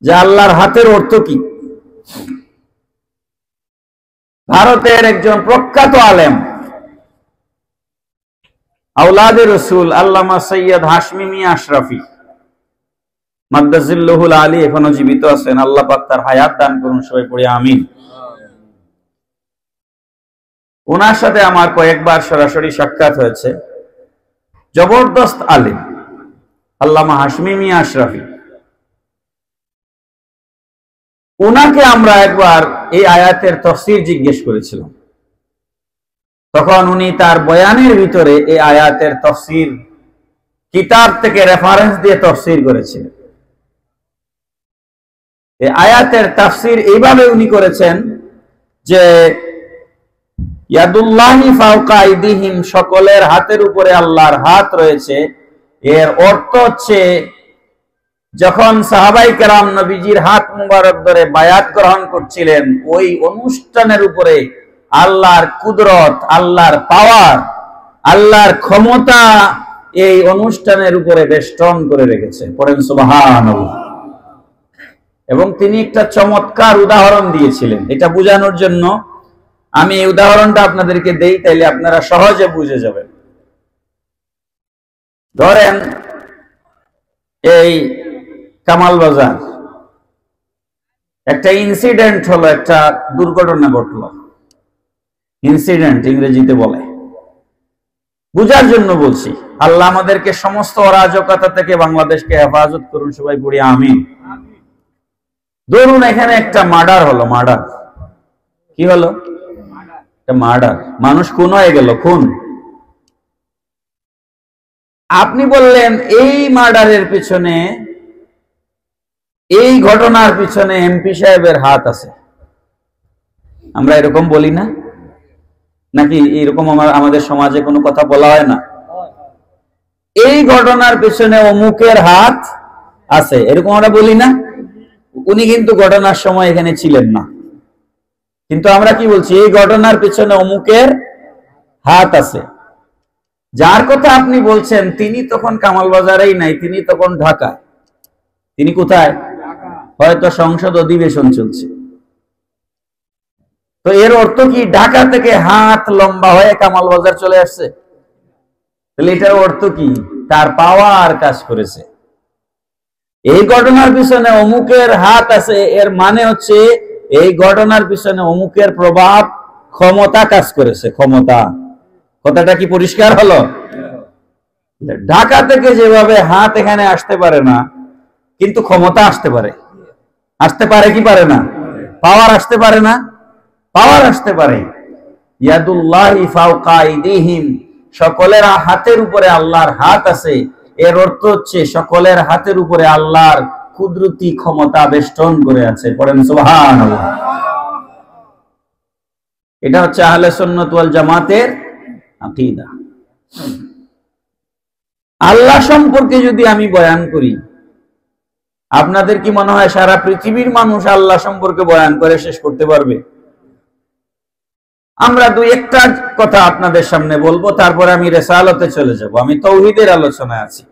যে আল্লাহর হাতের অর্থ কি? ভারতের একজন প্রখ্যাত আলেম আওলাদে রসুল আল্লামা সৈয়দ হাশমি মিয়া আশরাফি মাদ্দাজিল্লাহুল আলী এখনো জীবিত আছেন, আল্লাহ পাক তার হায়াত দান করুন, সবাই পড়ি আমিন। ওনার সাথে আমার কয়েকবার সরাসরি সাক্ষাৎ হয়েছে। জবরদস্ত আলিম আল্লামা হাশমি মিয়া আশরাফি। ওনাকে আমরা একবার এই আয়াতের তাফসীর জিজ্ঞেস করেছিলাম, তখন উনি তার বয়ানের ভিতরে এই আয়াতের তাফসীর কিতাব থেকে রেফারেন্স দিয়ে তাফসীর করেছিলেন। এই আয়াতের তাফসীর এইভাবে উনি করেছেন যে ইয়াদুল্লাহি ফাওকা আইদিহিম, সকলের হাতের উপরে আল্লাহর হাত রয়েছে। এর অর্থ হচ্ছে যখন সাহাবাই কেরাম নবীজির হাত মুবারক ধরে বায়াত গ্রহণ করছিলেন, ওই অনুষ্ঠানের উপরে আল্লাহর কুদরত, আল্লাহর পাওয়ার, আল্লাহর ক্ষমতা এই অনুষ্ঠানের উপরে বেষ্টন করে রেখেছে। পড়েন সুবহানাল্লাহ। এবং তিনি একটা চমৎকার উদাহরণ দিয়েছিলেন। এটা বোঝানোর জন্য আমি এই উদাহরণটা আপনাদেরকে দেই, তাইলে আপনারা সহজে বুঝে যাবেন। ধরেন এই কামাল বাজার একটা ইনসিডেন্ট হলো, একটা দুর্ঘটনা ঘটলো। ইনসিডেন্ট ইংরেজিতে বলে, বুঝার জন্য বলছি। আল্লাহ আমাদেরকে সমস্ত অরাজকতা থেকে বাংলাদেশকে হেফাজত করুন, সবাই পড়ি আমিন। ধরুন এখানে একটা মার্ডার হলো। মার্ডার কি হলো? একটা মার্ডার, মানুষ খুন হয়ে গেল, খুন। আপনি বললেন এই মার্ডারের পিছনে, এই ঘটনার পিছনে এমপি সাহেবের হাত আছে। আমরা এরকম বলি না নাকি? এরকম আমাদের সমাজে কোনো কথা বলা হয় না? এই ঘটনার পিছনে অমুকের হাত আছে, এরকম আমরা বলি না? উনি কিন্তু ঘটনার সময় এখানে ছিলেন না, কিন্তু আমরা কি বলছি? এই ঘটনার পিছনে অমুকের হাত আছে। যার কথা আপনি বলছেন তিনি তখন কামাল বাজারেই নাই, তিনি তখন ঢাকায়। তিনি কোথায়? হয়তো সংসদ অধিবেশন চলছে। তো এর অর্থ কি ঢাকা থেকে হাত লম্বা হয়ে কামাল বাজার চলে আসছে? তাহলে এটার অর্থ কি? তার পাওয়ার কাজ করেছে। এই ঘটনার পিছনে অমুকের হাত আছে, এর মানে হচ্ছে এই ঘটনার পিছনে অমুকের প্রভাব, ক্ষমতা কাজ করেছে। ক্ষমতা, কথাটা কি পরিষ্কার হলো? ঢাকা থেকে যেভাবে হাত এখানে আসতে পারে না, কিন্তু ক্ষমতা আসতে পারে। আসতে পারে কি পারে না? পাওয়ার আসতে পারে না? পাওয়ার আসতে পারে। ইয়াদুল্লাহি ফাওকা আইদিহিম, সকলের হাতের উপরে আল্লাহর হাত আছে। এর অর্থ হচ্ছে সকলের হাতের উপরে আল্লাহর কুদরতি ক্ষমতা বেষ্টন করে আছে। পড়েন সুবহানাল্লাহ। এটা হচ্ছে আহলে সুন্নাত ওয়াল জামাতের আকীদা। আল্লাহ সম্পর্কে যদি আমি বয়ান করি, আপনাদের কি মনে হয় সারা পৃথিবীর মানুষ আল্লাহ সম্পর্কে বয়ান করে শেষ করতে পারবে? আমরা দুই একটা কথা আপনাদের সামনে বলবো, তারপরে আমি রিসালাতে চলে যাব। আমি তাওহীদের আলোচনায় আছি।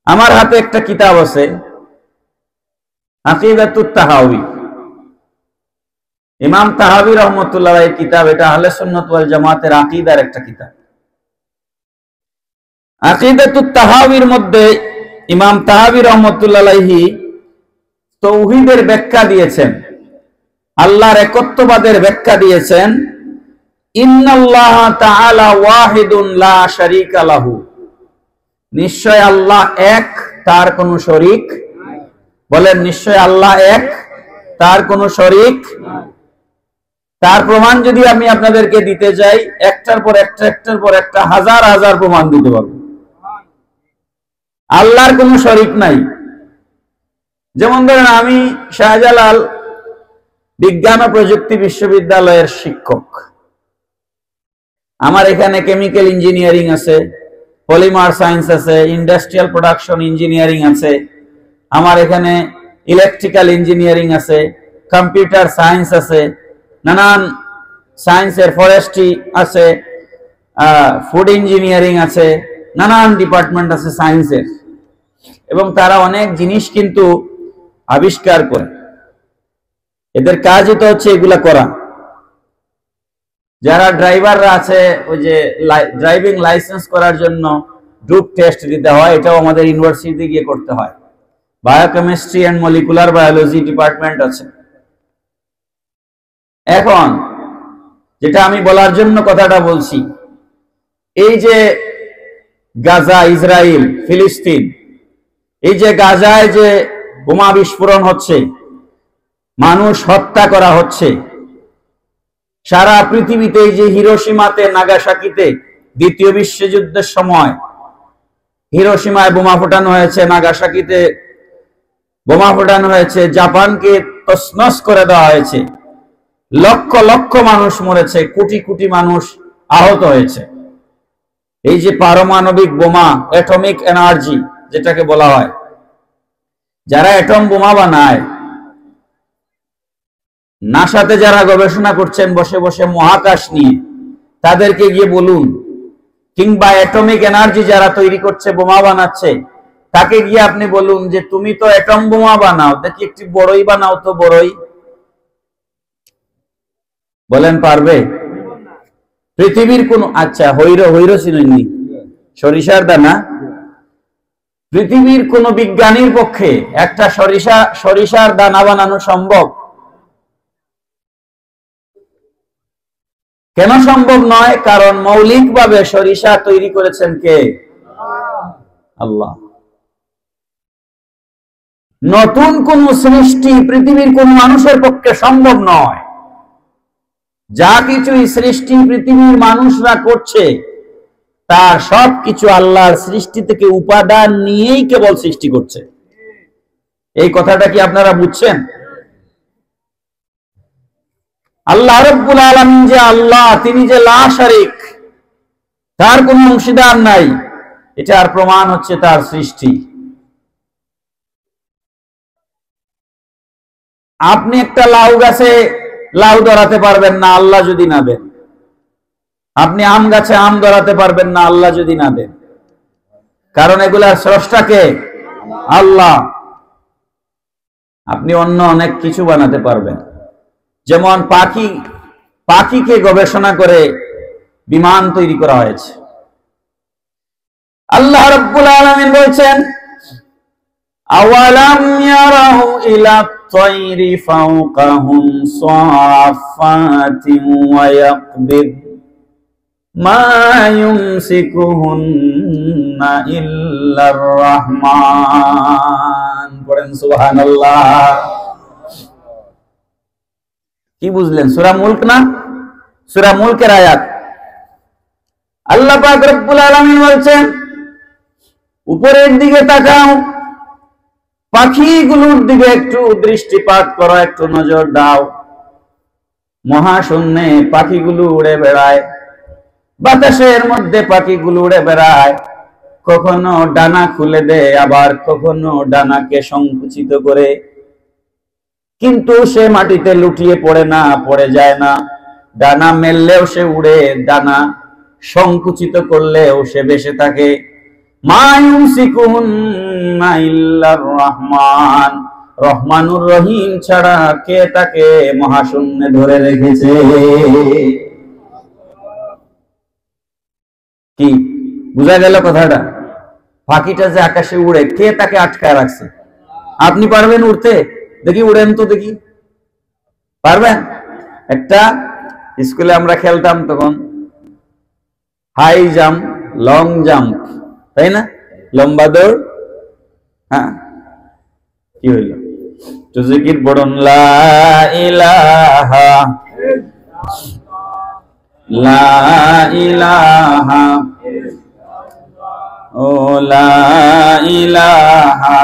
আমার হাতে একটা কিতাব আছে, আকিদাতুত তাহাউী, ইমাম তাহাবী রাহমাতুল্লাহ আলাইহির কিতাব। এটা আহলে সুন্নাত ওয়াল জামাতের আকীদার একটা কিতাব। আকিদাতুত তাহাবীর মধ্যে ইমাম তাহাবী রাহমাতুল্লাহ আলাইহি তাওহীদের ব্যাখ্যা দিয়েছেন, আল্লাহর একত্ববাদের ব্যাখ্যা দিয়েছেন। ইন্নাল্লাহ তাআলা ওয়াহিদুন লা শারীকা লাহু, নিশ্চয় আল্লাহ এক, তার কোনো শরীক। বলেন নিশ্চয় আল্লাহ এক, তার কোনো শরীক। তার প্রমাণ যদি আমি আপনাদেরকে দিতে যাই, একটার পর একটা, একটার পর একটা, হাজার হাজার প্রমাণ দিতে পারবো। আল্লাহর কোনো শরীক নাই। যেমন ধরেন আমি শাহজালাল বিজ্ঞান ও প্রযুক্তি বিশ্ববিদ্যালয়ের শিক্ষক। আমার এখানে কেমিক্যাল ইঞ্জিনিয়ারিং আছে, পলিমার সায়েন্স আছে, ইন্ডাস্ট্রিয়াল প্রোডাকশন ইঞ্জিনিয়ারিং আছে, আমার এখানে ইলেকট্রিক্যাল ইঞ্জিনিয়ারিং আছে, কম্পিউটার সায়েন্স আছে, নানান সায়েন্সের, ফরেস্ট্রি আছে, ফুড ইঞ্জিনিয়ারিং আছে, নানান ডিপার্টমেন্ট আছে সায়েন্সের। এবং তারা অনেক জিনিস কিন্তু আবিষ্কার করে। এদের কাজই তো হচ্ছে এগুলা করা। যারা ড্রাইভাররা আছে, ওই যে ড্রাইভিং লাইসেন্স করার জন্য ড্রুপ টেস্ট দিতে হয়, এটাও আমাদের ইউনিভার্সিটিতে গিয়ে করতে হয়। Biochemistry and molecular biology department আছে। এখন যেটা আমি বলার জন্য কথাটা বলছি, এই যে গাজা, ইসরায়েল, ফিলিস্তিন, এই যে গাজায় যে বোমা বিস্ফোরণ হচ্ছে, মানুষ হত্যা করা হচ্ছে, সারা পৃথিবীতে এই যে হিরোশিমাতে, নাগাসাকিতে দ্বিতীয় বিশ্বযুদ্ধের সময় হিরোশিমায় বোমা ফোটানো হয়েছে, নাগাসাকিতে বোমা ফোটানো হয়েছে, জাপানকে তছনছ করে দেওয়া হয়েছে, লক্ষ লক্ষ মানুষ মরেছে, কোটি কোটি মানুষ আহত হয়েছে। এই যে পারমাণবিক বোমা, অ্যাটমিক এনার্জি যেটাকে বলা হয়, যারা অ্যাটম বোমা বানায়, নাসাতে যারা গবেষণা করছেন বসে বসে মহাকাশ নিয়ে, তাদেরকে গিয়ে বলুন, কিংবা অ্যাটমিক এনার্জি যারা তৈরি করছে, বোমা বানাচ্ছে, তাকে গিয়ে আপনি বলুন যে তুমি তো অ্যাটম বোমা বানাও, দেখি একটি বড়ই বানাও তো, বড়ই। বলেন পারবে? পৃথিবীর কোন, আচ্ছা হৈর চিনি, সরিষার দানা, পৃথিবীর কোন বিজ্ঞানীর পক্ষে একটা সরিষার দানা বানানো সম্ভব? কেন সম্ভব নয়? কারণ মৌলিকভাবে সরিষা তৈরি করেছেন কে? আল্লাহ। নতুন কোন সৃষ্টি পৃথিবীর কোন মানুষের পক্ষে সম্ভব নয়। যা কিছু সৃষ্টি পৃথিবীর মানুষরা করছে, তার সবকিছু আল্লাহর সৃষ্টি থেকে উপাদান নিয়েই কেবল সৃষ্টি করছে। এই কথাটা কি আপনারা বুঝছেন? আল্লাহ রাব্বুল আলামিন যে আল্লাহ, তিনি যে লা শারিক, তার কোনো অংশীদার নাই, এটার প্রমাণ হচ্ছে তার সৃষ্টি। আপনি একটা লাউ গাছে লাউ ধরাতে পারবেন না আল্লাহ যদি না দেন। আপনি আম গাছে আম ধরাতে পারবেন না আল্লাহ যদি না দেন। কারণ এগুলার স্রষ্টা কে? আল্লাহ। আপনি অন্য অনেক কিছু বানাতে পারবেন, যেমন পাখিকে গবেষণা করে বিমান তৈরি করা হয়েছে। আল্লাহ রাব্বুল আলামিন বলেছেন, আওয়ালাম ইয়ারাহু ইলা তায়রি ফাওকাহুম সাফাতিন ওয়া ইয়াকবিদ মা ইউমসিকুহুন্না ইল্লার রাহমান। পড়েন সুবহানাল্লাহ। কি বুঝলেন? সূরা মুলক না? সূরা মুলকের আয়াত। আল্লাহ পাক রব্বুল আলামিন বলছেন, উপরের দিকে তাকাও, পাখিগুলোর দিকে একটু দৃষ্টিপাত করো, একটু নজর দাও। মহাশূন্যে পাখিগুলো উড়ে বেড়ায়, বাতাসের মধ্যে পাখিগুলো উড়ে বেড়ায়, কখনো ডানা খুলে দেয়, আবার কখনো ডানাকে সংকুচিত করে, কিন্তু সে মাটিতে লুটিয়ে পড়ে না, পড়ে যায় না। ডানা মেললেও সে উড়ে, ডানা সংকুচিত করলেও সে বেঁচে থাকে। মা ইউমসিকুহুন্না ইল্লার রহমান, রহমানুর রহিম ছাড়া কে তাকে মহাশূন্যে ধরে রেখেছে? কি বুঝা গেল কথাটা? পাখিটা যে আকাশে উড়ে, কে তাকে আটকায় রাখছে? আপনি পারবেন উড়তে? দেখি উড়েন তো, দেখি পারবেন? একটা স্কুলে আমরা খেলতাম তখন, হাই জাম্প, লং জাম্প, তাই না? লম্বা দৌড়। হ্যাঁ, কি হইল? তো জিকির পড়ুন, লা ইলাহা লা ইলাহা ও লা ইলাহা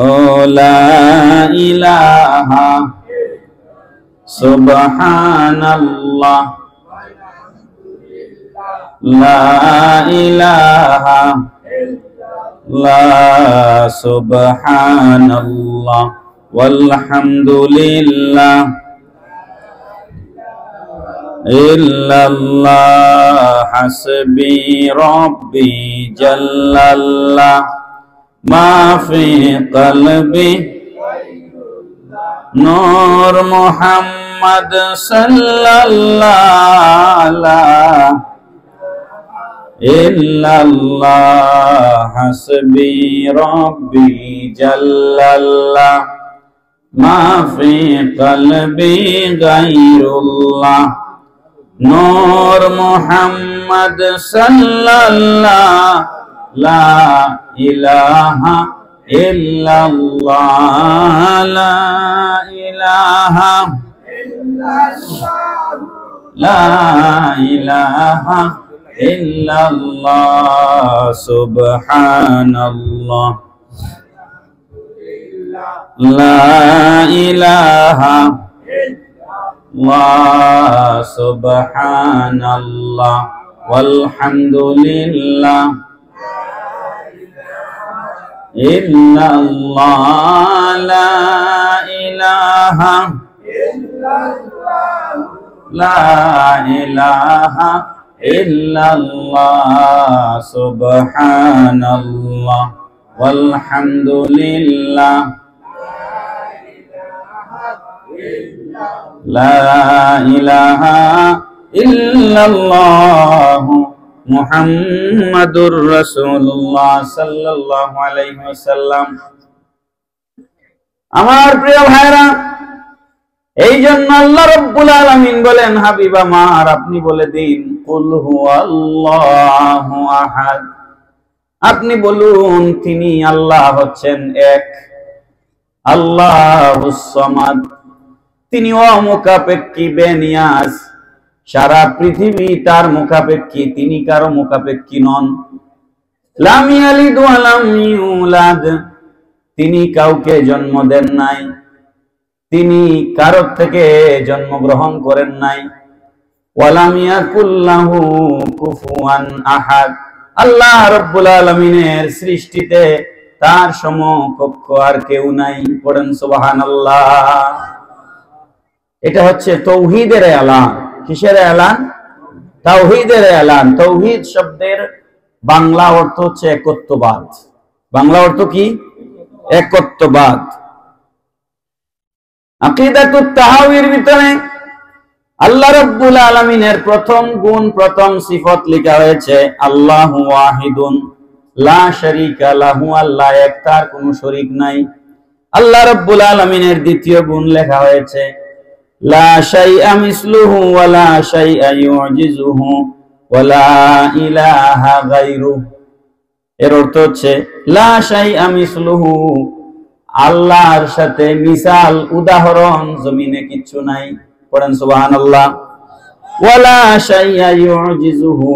ও লা ইলাহা সুবহানাল্লাহ লা ইলাহা লা সুবহানাল্লাহ ওয়ালহামদুলিল্লাহ ইল্লাল্লাহ হাসবি রব্বি জাল্লাল্লাহ মা ফি কলবি নূর মুহাম্মদ মুহাম্মদ সাল্লাল্লাহু ইল্লাল্লাহ হাসবি রব্বি জাল্লাল্লাহ মা ফি কলবি গায়রুল্লাহ নূর মুহাম্মদ সাল্লাল্লাহু লা ইলাহা ইল্লাল্লাহ লা ইলাহা ইল্লাল্লাহ লা ইলাহা ইল্লাল্লাহ সুবহানাল্লাহ লা ইলাহা ইল্লাল্লাহ সুবহানাল্লাহ ওয়ালহামদুলিল্লাহ ইল্লাল্লাহ লা ইলাহা ইল্লাল্লাহ লা ইলাহা ইল্লাল্লাহ সুবহানাল্লাহ ওয়ালহামদুলিল্লাহ লা ইলাহা ইল্লাল্লাহ মুহাম্মাদুর রাসূলুল্লাহ সাল্লাল্লাহু আলাইহি ওয়াসাল্লাম। আমার প্রিয় ভাইরা, এই জন্য আল্লাহ রাব্বুল আলামিন বলেন, হাবিব আমার আপনি বলে দিন কুল হুয়াল্লাহু আহাদ, আপনি বলুন তিনি আল্লাহ হচ্ছেন এক, আল্লাহুস সামাদ, তিনি অমুখাপেক্ষী বেনিয়াজ, সারা পৃথিবী তার মুখাপেক্ষী, তিনি কারো মুখাপেক্ষী নন। লাম ইয়ালিদ ওয়া লাম ইউলাদ, তিনি কাউকে জন্ম দেন নাই, তিনি কারো থেকে জন্মগ্রহণ করেন নাই। ওয়া লাম ইয়াকুল লাহু কুফুয়ান আহাদ, আল্লাহ রাব্বুল আলামিনের সৃষ্টিতে তার সমকক্ষ আর কেউ নাই। পড়েন সুবহানাল্লাহ। এটা হচ্ছে তাওহীদের এলান। কিসের এলান? তাওহীদের এলান। তাওহীদ শব্দের বাংলা অর্থ হচ্ছে একত্ববাদ। বাংলা অর্থ কি? একত্ববাদ। আকীদাতুত তাহাউয়ির ভিতরে আল্লাহ রাব্বুল আলামিনের প্রথম গুণ, প্রথম সিফত লেখা হয়েছে আল্লাহু ওয়াহিদুন লা শারীকা লাহু, আল্লাহ এক, তার কোনো শরীক নাই। আল্লাহ রাব্বুল আলামিনের দ্বিতীয় গুণ লেখা হয়েছে লা শাইআ মিসলুহু ওয়া লা শাইআ ইউজিজুহু ওয়া লা ইলাহা গায়রুহু। এর অর্থ হচ্ছে লা শাইআ মিসলুহু, আল্লাহর সাথে মিসাল, উদাহরণ জমিনে কিচ্ছু নাই। পড়েন সুবহানাল্লাহ। ওয়া লা শাইআ ইউজিজুহু,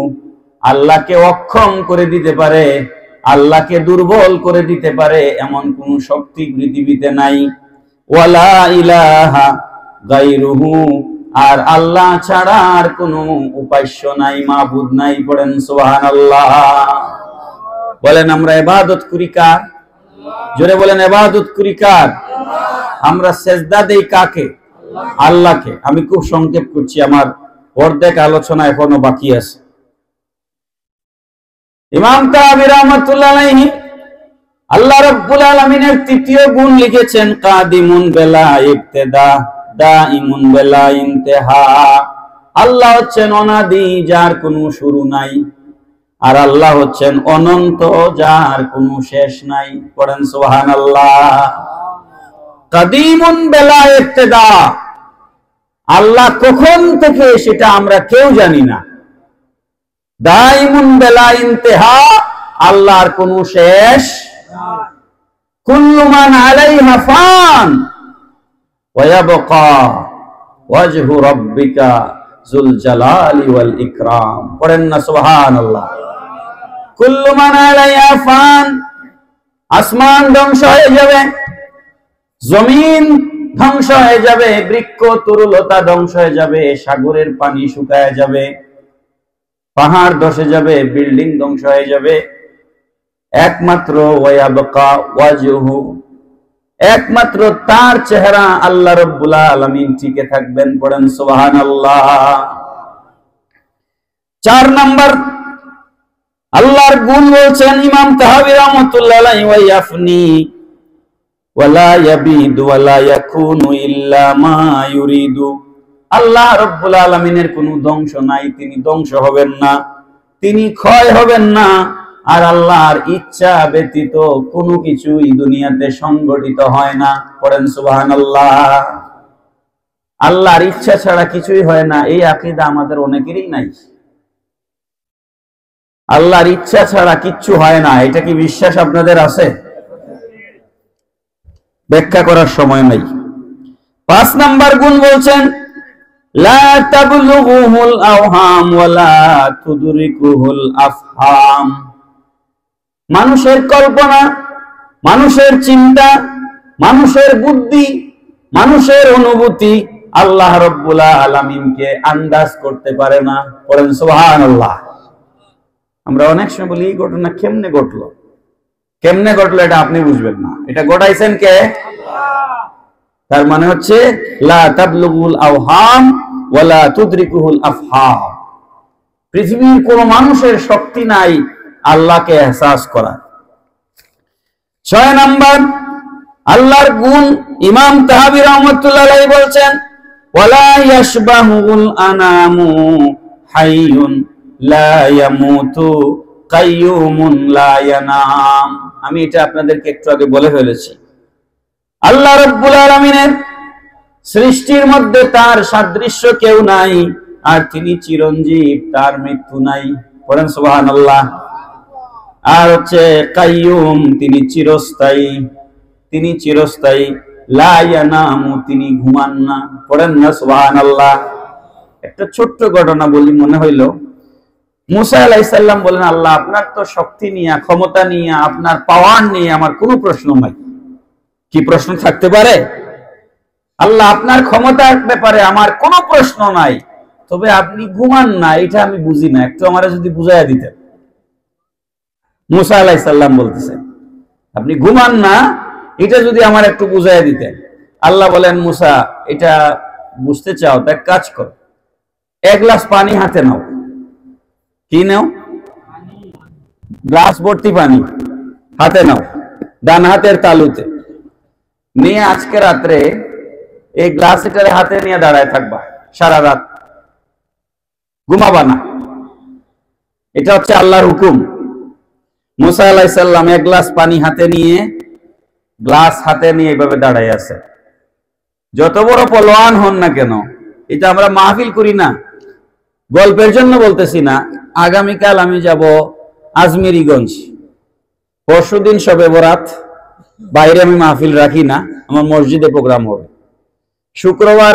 আল্লাহকে অক্ষম করে দিতে পারে, আল্লাহকে দুর্বল করে দিতে পারে এমন কোন শক্তি পৃথিবীতে নাই। ওয়া লা ইলাহা গায়রুহু, আর আল্লাহ ছাড়া আর কোনো উপাস্য নাই, মাবুদ নাই। পড়েন সুবহানাল্লাহ। বলেন আমরা ইবাদত করি কার? জোরে বলেন ইবাদত করি কার? আমরা সেজদা দেই কাকে? আল্লাহকে। আমি খুব সংক্ষেপ করছি, আমার অর্ধেক আলোচনা এখনো বাকি আছে। ইমাম তাহাবী রাহমাতুল্লাহ আলাইহি আল্লাহ রাব্বুল আলামিনের তৃতীয় গুণ লিখেছেন কাদিমুন বিলা ইবতিদা দাইমুন বিলা ইনতিহা, আল্লাহ হচ্ছেন অনাদি, যার কোনো শুরু নাই, আর আল্লাহ হচ্ছেন অনন্ত, যার কোনো শেষ নাই। পড়েন সুবহানাল্লাহ। কাদিমুন বিলা ইবতিদা, আল্লাহ কখন থেকে সেটা আমরা কেউ জানি না। দাইমুন বিলা ইনতিহা, আল্লাহর কোনো শেষ নাই। কুল্লু মান আলাইহা ফান ওয়া ইয়াবকা ওয়াজহু রাব্বিকা যুল জালালি ওয়াল ইকরাম। পড়েন না সুবহানাল্লাহ। কুল্লু মান আলাইহা ফান, আসমান ধ্বংস হয়ে যাবে, জমিন ধ্বংস হয়ে যাবে, বৃক্ষ তরুলতা ধ্বংস হয়ে যাবে, সাগরের পানি শুকায় যাবে, পাহাড় ধসে যাবে, বিল্ডিং ধ্বংস হয়ে যাবে, একমাত্র ওয়ায়াবকা ওয়াজহু, একমাত্র তার চেহারা আল্লাহ রাব্বুল আলামিন টিকে থাকবেন। পড়েন সুবহানাল্লাহ। 4 নাম্বার আল্লাহর গুণ বলছেন ইমাম তাহাবী রাহমাতুল্লাহ আলাইহি, ওয়া ইয়াফনি ওয়া লা ইয়াবিদু ওয়া লা ইয়াকুনু ইল্লা মা ইউরিদু আল্লাহ রাব্বুল আলামিনের কোনো ধ্বংস নাই, তিনি ধ্বংস হবেন না, তিনি ক্ষয় হবেন না। আর আল্লাহর ইচ্ছা ব্যতীত কোনো কিছুই দুনিয়াতে সংগঠিত হয় না। পড়েন সুবহানাল্লাহ। আল্লাহর ইচ্ছা ছাড়া কিছুই হয় না, এই আকীদা আমাদের অনেকেরই নাই। আল্লাহর ইচ্ছা ছাড়া কিচ্ছু হয় না, এটা কি বিশ্বাস আপনাদের আছে? ব্যাখ্যা করার সময় নাই। 5 নাম্বার গুণ বলছেন, লা তাবলুগুহুল আওহাম ওয়ালা তুদরিকুহুল আফহাম। মানুষের কল্পনা, মানুষের চিন্তা, মানুষের বুদ্ধি, মানুষের অনুভূতি আল্লাহ রাব্বুল আলামিনকে আন্দাজ করতে পারে না। পড়েন সুবহানাল্লাহ। আমরা অনেক সময় বলি এই ঘটনা কেমনে ঘটলো, কেমনে ঘটলো এটা আপনি বুঝবেন না, এটা ঘটাইছেন কে? তার মানে হচ্ছে লা তাবলুগুল আওহাম ওয়ালা তুদরিকুহুল আফহাম। পৃথিবীর কোন মানুষের শক্তি নাই আল্লাহকে এহসাস করা। 6 নাম্বার আল্লাহর গুণ, ইমাম তাহাবী রাহমাতুল্লাহ আলাইহি বলছেন, ওয়ালা ইয়াশবাহুল আনামু হাইয়ুন লা ইয়ামুতু কাইয়ুমুন লা ইয়ানাম। আমি এটা আপনাদেরকে একটু আগে বলে ফেলেছি। আল্লাহ রাব্বুল আলামিনের সৃষ্টির মধ্যে তার সাদৃশ্য কেউ নাই, আর তিনি চিরঞ্জীব, তার মৃত্যু নাই। পড়েন সুবহানাল্লাহ। আর হচ্ছে কাইয়ুম, তিনি চিরস্থায়ী, তিনি চিরস্থায়ী। লা ইয়ানামু, তিনি ঘুমান না। পড়েন না সুবহানাল্লাহ। একটা ছোট্ট ঘটনা বলি, মনে হইল। মুসা আলাইহিস সালাম বলেন, আল্লাহ আপনার তো শক্তি নিয়ে, ক্ষমতা নিয়ে, আপনার পাওয়ার নিয়ে আমার কোনো প্রশ্ন নাই। কি প্রশ্ন থাকতে পারে? আল্লাহ আপনার ক্ষমতার ব্যাপারে আমার কোনো প্রশ্ন নাই, তবে আপনি ঘুমান না, এটা আমি বুঝি না, একটু আমারে যদি বুঝাইয়া দিতেন। মুসা আলাইহিস সালাম বলতেছেন আপনি ঘুমান না, এটা যদি আমার একটু বুঝাইয়া দিতেন। আল্লাহ বলেন, মুসা এটা বুঝতে চাও, তা এক কাজ করো, 1 গ্লাস পানি হাতে নাও। কি নাও? গ্লাস ভর্তি পানি হাতে নাও, ডান হাতের তালুতে নিয়ে আজকে রাত্রে এই গ্লাস এটারে হাতে নিয়ে দাঁড়ায় থাকবা, সারা রাত ঘুমাবা না। এটা হচ্ছে আল্লাহর হুকুম। মুসা আলাইহিস সালাম 1 গ্লাস পানি হাতে নিয়ে, গ্লাস হাতে নিয়ে এইভাবে দাঁড়ায় আছে। যত বড় পলোয়ান হন না কেন, এটা আমরা মাহফিল করি না, গল্পের জন্য বলতেছি না। আগামীকাল আমি যাব আজমিরিগঞ্জ, পরশুদিন শবে বরাত, বাইরে আমি মাহফিল রাখি না, আমার মসজিদে প্রোগ্রাম হবে। শুক্রবার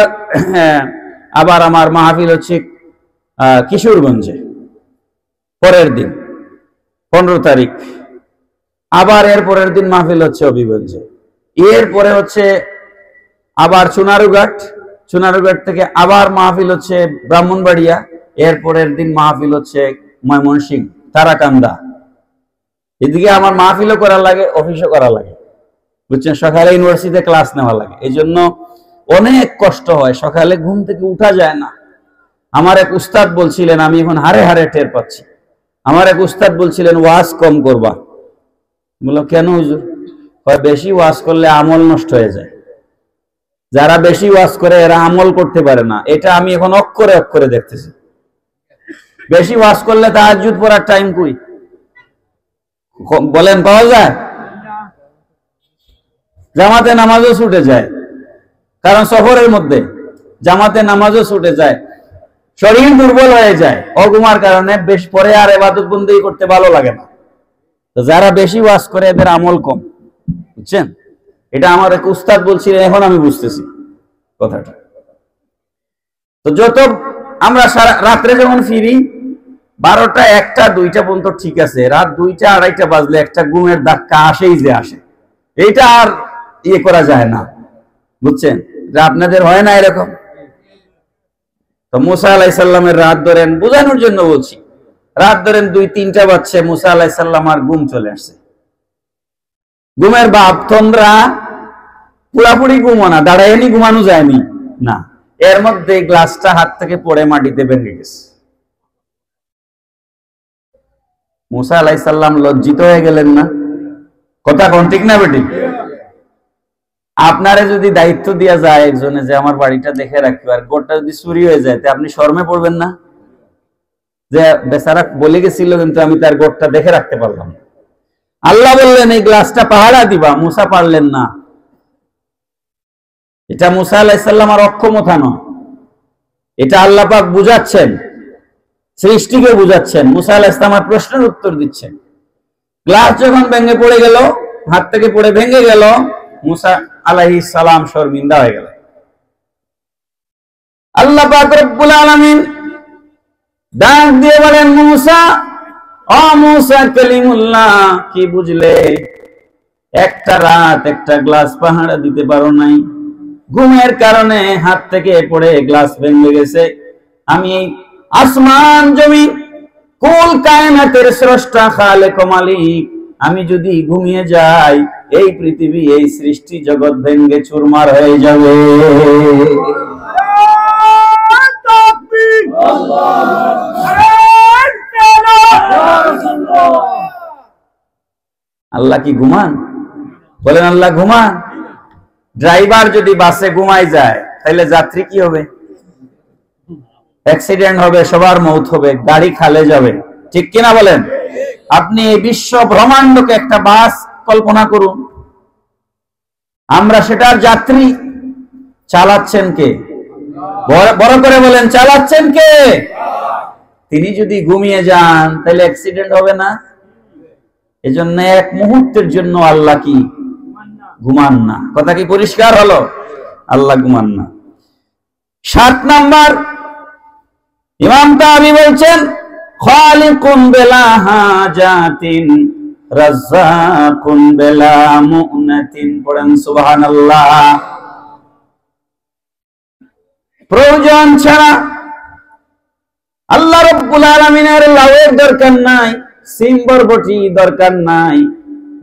আবার আমার মাহফিল হচ্ছে কিশোরগঞ্জে, পরের দিন 15 তারিখ। আবার এর পরের দিন মাহফিল হচ্ছে হবিগঞ্জে। এর পরে হচ্ছে আবার চুনারুঘাট, চুনারুঘাট থেকে আবার মাহফিল হচ্ছে ব্রাহ্মণবাড়িয়া। এর পরের দিন মাহফিল হচ্ছে ময়মনসিংহ, তারাকান্দা। এদিকে আমার মাহফিলও করা লাগে, অফিসও করা লাগে, বুঝছেন। সকালে ইউনিভার্সিটিতে ক্লাস নেওয়া লাগে, এই জন্য অনেক কষ্ট হয়, সকালে ঘুম থেকে উঠা যায় না। আমার এক উস্তাদ বলছিলেন, আমি এখন হারে হারে টের পাচ্ছি, আমার এক উস্তাদ বলছিলেন ওয়াজ কম করবা। বললো কেন হুজুর? বেশি ওয়াজ করলে আমল নষ্ট হয়ে যায়, যারা বেশি ওয়াজ করে এরা আমল করতে পারে না, এটা আমি এখন অক্ষরে অক্ষরে দেখতেছি। বেশি ওয়াজ করলে তাহাজ্জুদ পড়ার টাইম কই বলেন, পাওয়া যায়? জামাতে নামাজও ছুটে যায়, কারণ সফরের মধ্যে জামাতে নামাজও ছুটে যায়, শরীর দুর্বল হয়ে যায় অঘুমার কারণে, বেশ পরে আর ইবাদত বন্দেগী করতে ভালো লাগে না। তো যারা বেশি ওয়াজ করে এদের আমল কম, বুঝছেন। এটা আমার এক উস্তাদ বলছিলেন, এখন আমি বুঝতেছি কথাটা। তো যত আমরা রাত্রে যখন ফিরি 12টা, 1টা, 2টা পর্যন্ত ঠিক আছে, রাত 2টা, 2:30টা বাজলে একটা ঘুমের ধাক্কা আসেই যে আসে, এইটা আর ইয়ে করা যায় না, বুঝছেন। আপনাদের হয় না এরকম? তো মুসা আলাইহিস সালামের রাত ধরেন, বোঝানোর জন্য বলছি, রাত ধরেন 2-3টা বাজছে, মুসা আলাইহিস সালাম আর ঘুম চলে আসছে। ঘুমের বাপ তন্দ্রা, পুরাপুরি ঘুমো না, দাঁড়ায়নি, ঘুমানো যায়নি না, এর মধ্যে গ্লাসটা হাত থেকে পড়ে মাটিতে ভেঙে গেছে। মুসা আলাইহিস সালাম লজ্জিত হয়ে গেলেন না? কথা কোন ঠিক না বেটি? আপনারে যদি দায়িত্ব দেওয়া যায় একজনে যে আমার বাড়িটা দেখে রাখবে, আর গোটা যদি চুরি হয়ে যায় তা আপনি শরমে পড়বেন না? যে বেচারা বলে গেছিল কিন্তু আমি তার গোটটা দেখে রাখতে পারলাম। আল্লাহ বললেন এই গ্লাসটা পাহারা দিবা, মুসা পারলেন না। এটা মুসা আলাইহিস সালামের অক্ষমতা নয়, এটা আল্লাহ পাক বুঝাচ্ছেন, সৃষ্টিকে বুঝাচ্ছেন। মুসা আলাইহিস সালামের প্রশ্নের উত্তর দিচ্ছেন। গ্লাস যখন ভেঙে পড়ে গেল, হাত থেকে পড়ে ভেঙে গেল, মুসা আলাইহিস সালাম শর্মিন্দা হয়ে গেল। আল্লাহ পাক রব্বুল আলামিন ডাক দিয়ে বলেন, মুসা, ও মুসা কালিমুল্লাহ, কি বুঝলে? একটা রাত একটা গ্লাস পাহারা দিতে পারো নাই, ঘুমের কারণে হাত থেকে পড়ে গ্লাস ভেঙে গেছে। আমি আসমান জমিন কুল কায়নাতের স্রষ্টা খালেক মালিক, আমি যদি ঘুমিয়ে যাই এই পৃথিবী এই সৃষ্টি জগৎ ভেঙে চুরমার হয়ে যাবে। আল্লাহ কি ঘুমান? বলেন আল্লাহ ঘুমান? ড্রাইভার যদি বাসে ঘুমাই যায় তাহলে যাত্রী কি হবে? অ্যাক্সিডেন্ট হবে, সবার মৌত হবে, গাড়ি খালে যাবে, ঠিক কিনা বলেন? আপনি এই বিশ্ব ব্রহ্মাণ্ডকে একটা বাস কল্পনা করুন, আমরা সেটার যাত্রী, চালাচ্ছেন কে? বড় করে বলেন, চালাচ্ছেন কে? তিনি যদি ঘুমিয়ে যান তাহলে অ্যাক্সিডেন্ট হবে না? এজন্য এক মুহূর্তের জন্য আল্লাহ কি ঘুমান না। কথা কি পরিষ্কার হলো? আল্লাহ ঘুমান না। 7 নাম্বার, ইমাম তাবি বলছেন, খালিকুন বিলা হাজাতিন রাজ্জাকুন বিলা মুনাতিন। পড়েন সুবহানাল্লাহ। প্রয়োজন ছাড়া আল্লাহ রাব্বুল আলামিনের লাউয়ের দরকার নাই, সিম বরবটি দরকার নাই,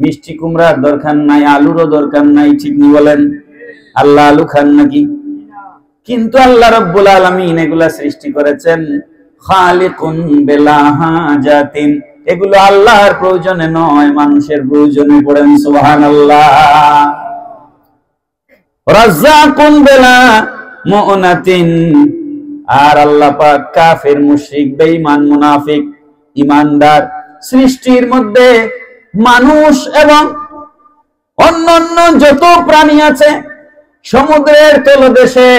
মিষ্টি কুমড়ার দরকার নাই, আলুরও দরকার নাই, ঠিক নি বলেন? আল্লাহ আলু খান নাকি? কিন্তু আল্লাহ রাব্বুল আলামিন এগুলা সৃষ্টি করেছেন খালিকুন বিলা হাজাতিন, এগুলো আল্লাহর প্রয়োজনে নয়, মানুষের প্রয়োজনে। পড়েন সুবহানাল্লাহ। রাজ্জাকুন বিলা মুনাতিন, আর আল্লাহ পাক কাফের, মুশরিক, বেঈমান, মুনাফিক, ঈমানদার সৃষ্টির মধ্যে মানুষ এবং অন্যান্য যত প্রাণী আছে, সমুদ্রের তলদেশে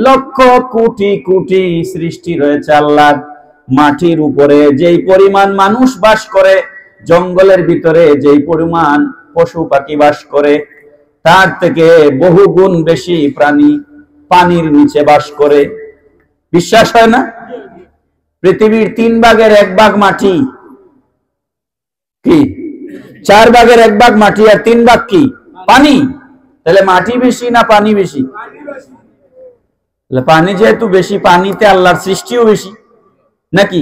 লক্ষ কোটি কোটি সৃষ্টি রয়েছে আল্লাহর, মাটির উপরে যেই পরিমাণ মানুষ বাস করে, জঙ্গলের ভিতরে যেই পরিমাণ পশু পাখি বাস করে, তার থেকে বহু গুণ বেশি প্রাণী পানির নিচে বাস করে। বিশ্বাস হয় না? পৃথিবীর 3 ভাগের 1 ভাগ মাটি, কি 4 ভাগের 1 ভাগ মাটি আর 3 ভাগ কি পানি। তাহলে মাটি বেশি না পানি বেশি? পানি যেহেতু বেশি, পানিতে আল্লাহর সৃষ্টিও বেশি নাকি?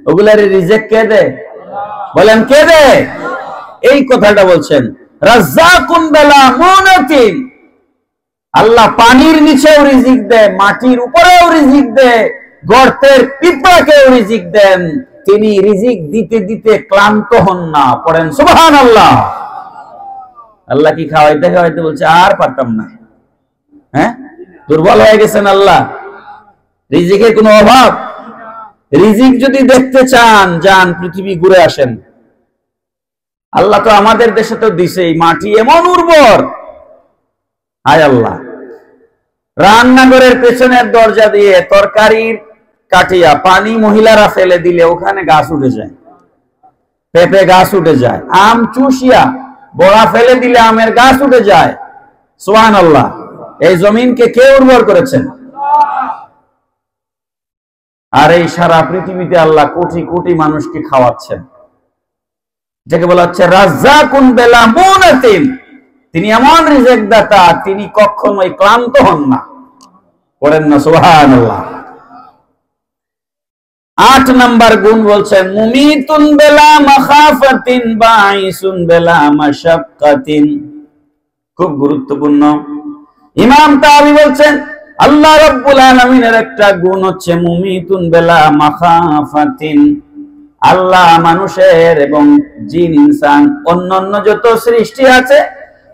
ওগুলার রিজিক কে দেয়? বলেন কে দেয়? এই কথাটা বলছেন, রাজ্জাকুন বিলা মুনাতিন। আল্লাহ পানির নিচেও রিজিক দেয়, মাটির উপরেও রিজিক দেয়, গর্তের পিঁপড়াকেও রিজিক দেন। তিনি রিজিক দিতে দিতে ক্লান্ত হন না। পড়েন সুবহানাল্লাহ। আল্লাহ কি খাওয়াইতে খাওয়াইতে বলছে আর পারতাম না? হ্যাঁ, দুর্বল হয়ে গেছেন আল্লাহ? রিজিকের কোনো অভাব? রিজিক যদি দেখতে চান, যান পৃথিবী ঘুরে আসেন। আল্লাহ তো আমাদের দেশে তো দিছেই, মাটি এমন উর্বর। হায় আল্লাহ, রান্নাঘরের পেছনের দরজা দিয়ে তরকারির কাটিয়া পানি মহিলারা ফেলে দিলে ওখানে গাছ উঠে যায়, পেঁপে গাছ উঠে যায়। আম চুষিয়া বড়া ফেলে দিলে আমের গাছ উঠে যায়। সুবহানাল্লাহ। এই জমিনকে কে উর্বর করেছেন? আর এই সারা পৃথিবীতে আল্লাহ কোটি কোটি মানুষকে খাওয়াচ্ছেন, যাকে বলা হচ্ছে রাজ্জাকুন বিলা মুনাতিন। তিনি এমন রিজিক দাতা, তিনি কখনোই ক্লান্ত হন না। পড়েন না সুবহানাল্লাহ। 8 নাম্বার গুণ বলছেন, মুমিতুন বিলা মাখাফাতিন বাইসুন বিলা মাশাক্কাতিন। খুব গুরুত্বপূর্ণ। ইমাম তাবি বলছেন, আল্লাহ রাব্বুল আলামিনের একটা গুণ হচ্ছে মুমিতুন বিলা মাখাফাতিন। আল্লাহ মানুষের এবং জিন, ইনসান, অন্যান্য যত সৃষ্টি আছে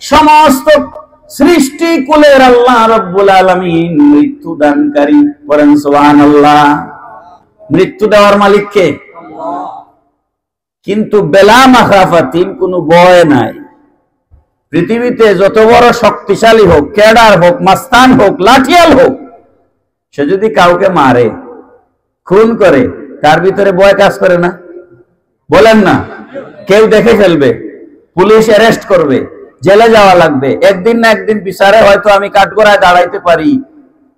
সমস্ত সৃষ্টি কুলের আল্লাহ রাব্বুল আলামিন মৃত্যু দানকারী। পড়েন সুবহানাল্লাহ। মৃত্যু দেওয়ার মালিক কে? আল্লাহ। কিন্তু বেলা মাখাফাতিন, কোনো ভয় নাই। পৃথিবীতে যত বড় শক্তিশালী হোক, ক্যাডার হোক, মাস্তান হোক, লাঠিয়াল হোক, সে যদি কাউকে মারে, খুন করে, তার ভিতরে ভয় কাজ করে না? বলেন না? কেউ দেখে ফেলবে, পুলিশ অ্যারেস্ট করবে, জেলে যাওয়া লাগবে, একদিন না একদিন বিচারে হয়তো আমি কাঠগড়ায় দাঁড়াইতে পারি।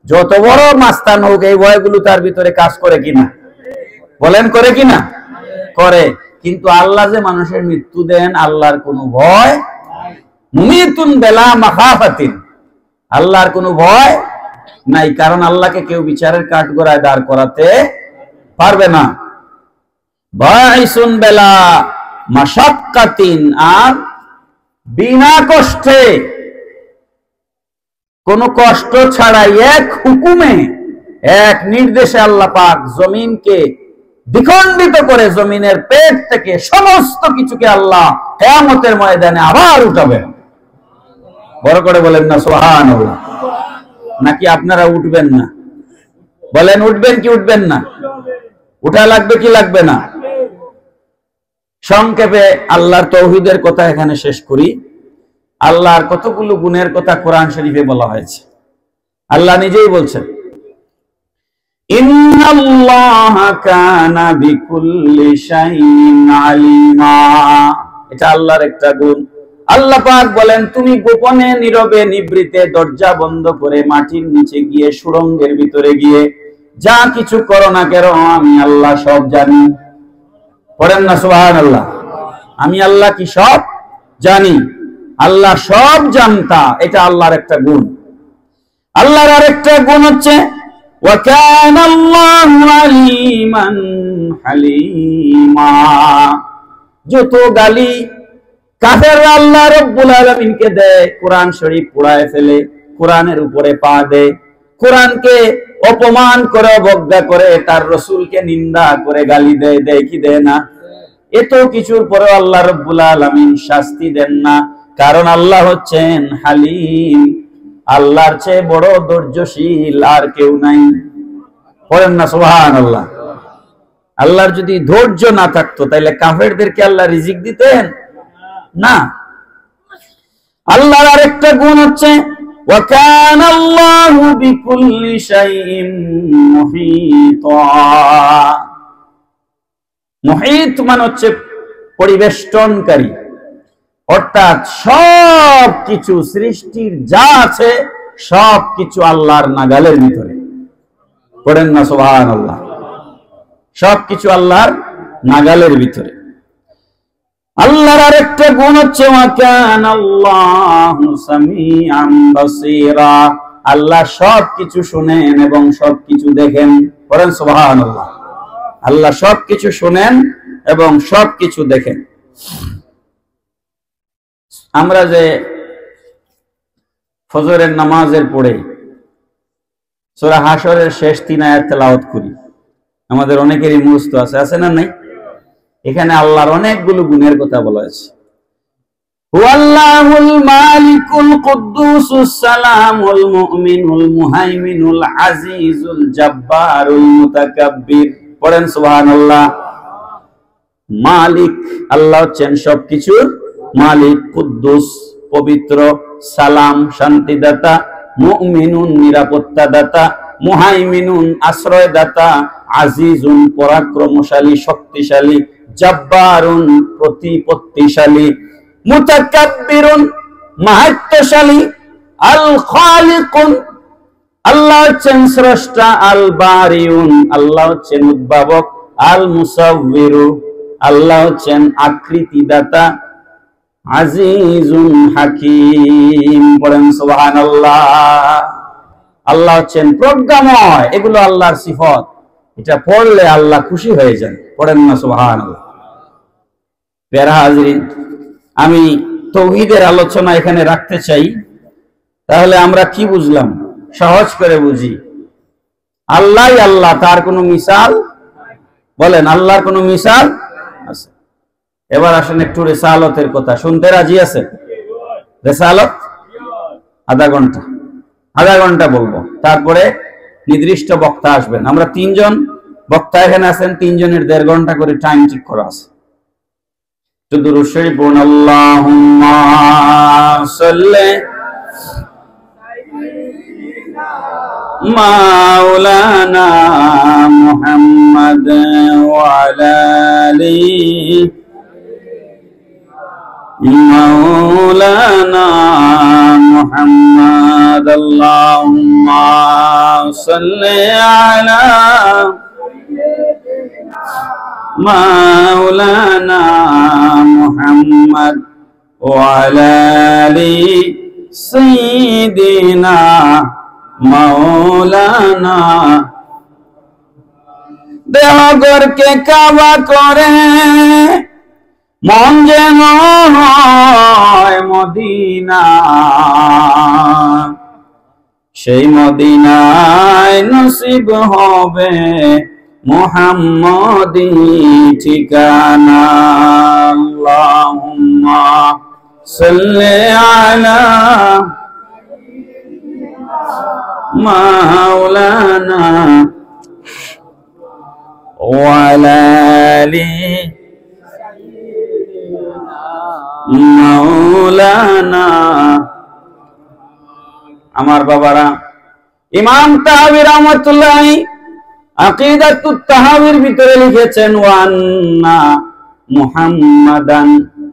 যত বড় মাস্তান হোক, এই ভয়গুলো তার ভিতরে কাজ করে কিনা? বলেন করে কিনা? করে। কিন্তু আল্লাহ যে মানুষের মৃত্যু দেন, আল্লাহর কোনো ভয় মুমিতুন বেলা মাখাফাতিন, আল্লাহর কোনো ভয় নাই। কারণ আল্লাহকে কেউ বিচারের কাঠগড়ায় দাঁড় করাতে পারবে না। বাইসুন বেলা মাশাক্কাতিন, আর বিনা কষ্টে, কোনো কষ্ট ছাড়াই, এক হুকুমে, এক নির্দেশে আল্লাহ পাক জমিনকে দ্বিখণ্ডিত করে জমিনের পেট থেকে সমস্ত কিছুকে আল্লাহ কিয়ামতের ময়দানে আবার উঠাবেন। বড় করে বলেন না সুবহানাল্লাহ। নাকি আপনারা উঠবেন না? বলেন উঠবেন কি উঠবেন না? উঠা লাগবে কি লাগবে না? সংক্ষেপে আল্লাহর তাওহীদের কথা এখানে শেষ করি। আল্লাহর কতগুলো গুণের কথা কোরআন শরীফে বলা হয়েছে। আল্লাহ নিজেই বলছেন, ইন্নাল্লাহা কানা বিকুল্লি শাইইন আলিমা। এটা আল্লাহর একটা গুণ। আল্লাহ পাক বলেন, তুমি গোপনে, নীরবে, নিভৃতে, দরজা বন্ধ করে, মাটির নিচে গিয়ে, সুড়ঙ্গের ভিতরে গিয়ে যা কিছু করো না কেন, আমি আল্লাহ সব জানি। পড়েন না সুবহানাল্লাহ। আমি আল্লাহ কি সব জানি? আল্লাহ সব জানতা, এটা আল্লাহর একটা গুণ। আল্লাহর আরেকটা গুণ হচ্ছে ওয়া কানা আল্লাহু আলিমান হালিমা। যত গালি কাফেররা আল্লাহ রাব্বুল আলামিনকে দেয়, কোরআন শরীফ পোড়ায় ফেলে, কোরআনের উপরে পা দেয়, কোরআনকে অপমান করে, অবজ্ঞা করে, তার রাসূলকে নিন্দা করে, গালি দেয়, দেয় কি দেয় না? এত কিছুর পরে আল্লাহ রাব্বুল আলামিন শাস্তি দেন না। কারণ আল্লাহ হচ্ছেন হালিম। আল্লাহর চেয়ে বড় ধৈর্যশীল আর কেউ নাই। পড়েন না সুবহানাল্লাহ। আল্লাহর যদি ধৈর্য না থাকতো, তাহলে কাফেরদেরকে আল্লাহ রিজিক দিতেন না। আল্লাহর আরেকটা গুণ হচ্ছে ওয়া কানা আল্লাহু বিকুল্লি শাইইন মুহীতা। মুহীত মানে হচ্ছে পরিবেষ্টনকারী, অর্থাৎ সব কিছু সৃষ্টির যা আছে সব কিছু আল্লাহর নাগালের ভিতরে। পড়েন না সুবহানাল্লাহ। সব কিছু আল্লাহর নাগালের ভিতরে। আল্লাহর আরেকটা গুণ হচ্ছে ওয়া কানা আল্লাহু সামিআন বাসীরা। আল্লাহ সব কিছু শুনেন এবং সব কিছু দেখেন। পড়েন সুবহানাল্লাহ। আল্লাহ সব কিছু শুনেন এবং সব কিছু দেখেন। আমরা যে ফজরের নামাজের পরে সূরা হাশরের শেষ 3 আয়াত তেলাওয়াত করি, আমাদের অনেকেরই মুখস্থ আছে, আছে না নাই? এখানে আল্লাহর অনেকগুলো গুণের কথা বলা আছে। হুয়াল্লাহুল মালিকুল কুদ্দুসুস সালামুল মুমিনুল মুহাইমিনুল আজিজুল জাব্বারুল মুতাকাব্বির। পড়েন সুবহানাল্লাহ। মালিক, আল্লাহ হচ্ছেন সবকিছুর মালিক। কুদ্দুস, পবিত্র। সালাম, শান্তিদাতা। মুমিনুন, নিরাপত্তাদাতা। মুহাইমিনুন, আশ্রয়দাতা। আজিজুন, পরাক্রমশালী, শক্তিশালী। জাব্বারুন, প্রতিপত্তিশালী। মুতাকাব্বিরুন, মাহাত্ম্যশালী। আল খালিকুন, আল্লাহ হচ্ছেন স্রষ্টা। আল বারিউন, আল্লাহ হচ্ছেন উদ্ভাবক। আল মুসাউবিরু, আল্লাহ হচ্ছেন আকৃতিদাতা। আজিজুন হাকিম। পড়েন সুবহানাল্লাহ। আল্লাহ হচ্ছেন প্রজ্ঞাময়। এগুলো আল্লাহর সিফত। এটা পড়লে আল্লাহ খুশি হয়ে যান। পড়েন না সুবহানাল্লাহ। প্যারা হাজরিন, আমি তাওহীদের আলোচনা এখানে রাখতে চাই। তাহলে আমরা কি বুঝলাম? সহজ করে বুঝি, আল্লাহই আল্লাহ, তার কোনো মিসাল। বলেন, আল্লাহর কোনো মিসাল আছে? এবার আসেন একটু রিসালতের কথা শুনতে। রাজি আছে? রিসালত আধা ঘন্টা বলবো, তারপরে নির্দিষ্ট বক্তা আসবেন। আমরা 3 জন বক্তা এখানে আছেন, 3 জনের 1.5 ঘন্টা করে টাইম ঠিক করা আছে। তো দুরূদ শরীফ পড়ুন, আল্লাহুম্মা সাল্লি মাওলানা মুহাম্মাদ ওয়া আলা আলি মাওলানা মুহাম্মাদ, আল্লাহুম্মা সাল্লি আলা মাওলানা মুহাম্মাদ ওয়া আলা আলি সাইয়্যিদিনা মাওলানা। দেহগরকে কাবা করে মন যেন হয় মদিনা, সেই মদিনায় নসিব হবে মুহাম্মদি ঠিকানা। আল্লাহুম্মা সাল্লি আলা মাওলানা ওয়া আলা আলি মাওলানা। আমার বাবারা, ইমাম তাহাবী রাহমাতুল্লাহ আকিদাতুত তাহাবীর ভিতরে লিখেছেন, ওয়ান্না মুহাম্মাদান,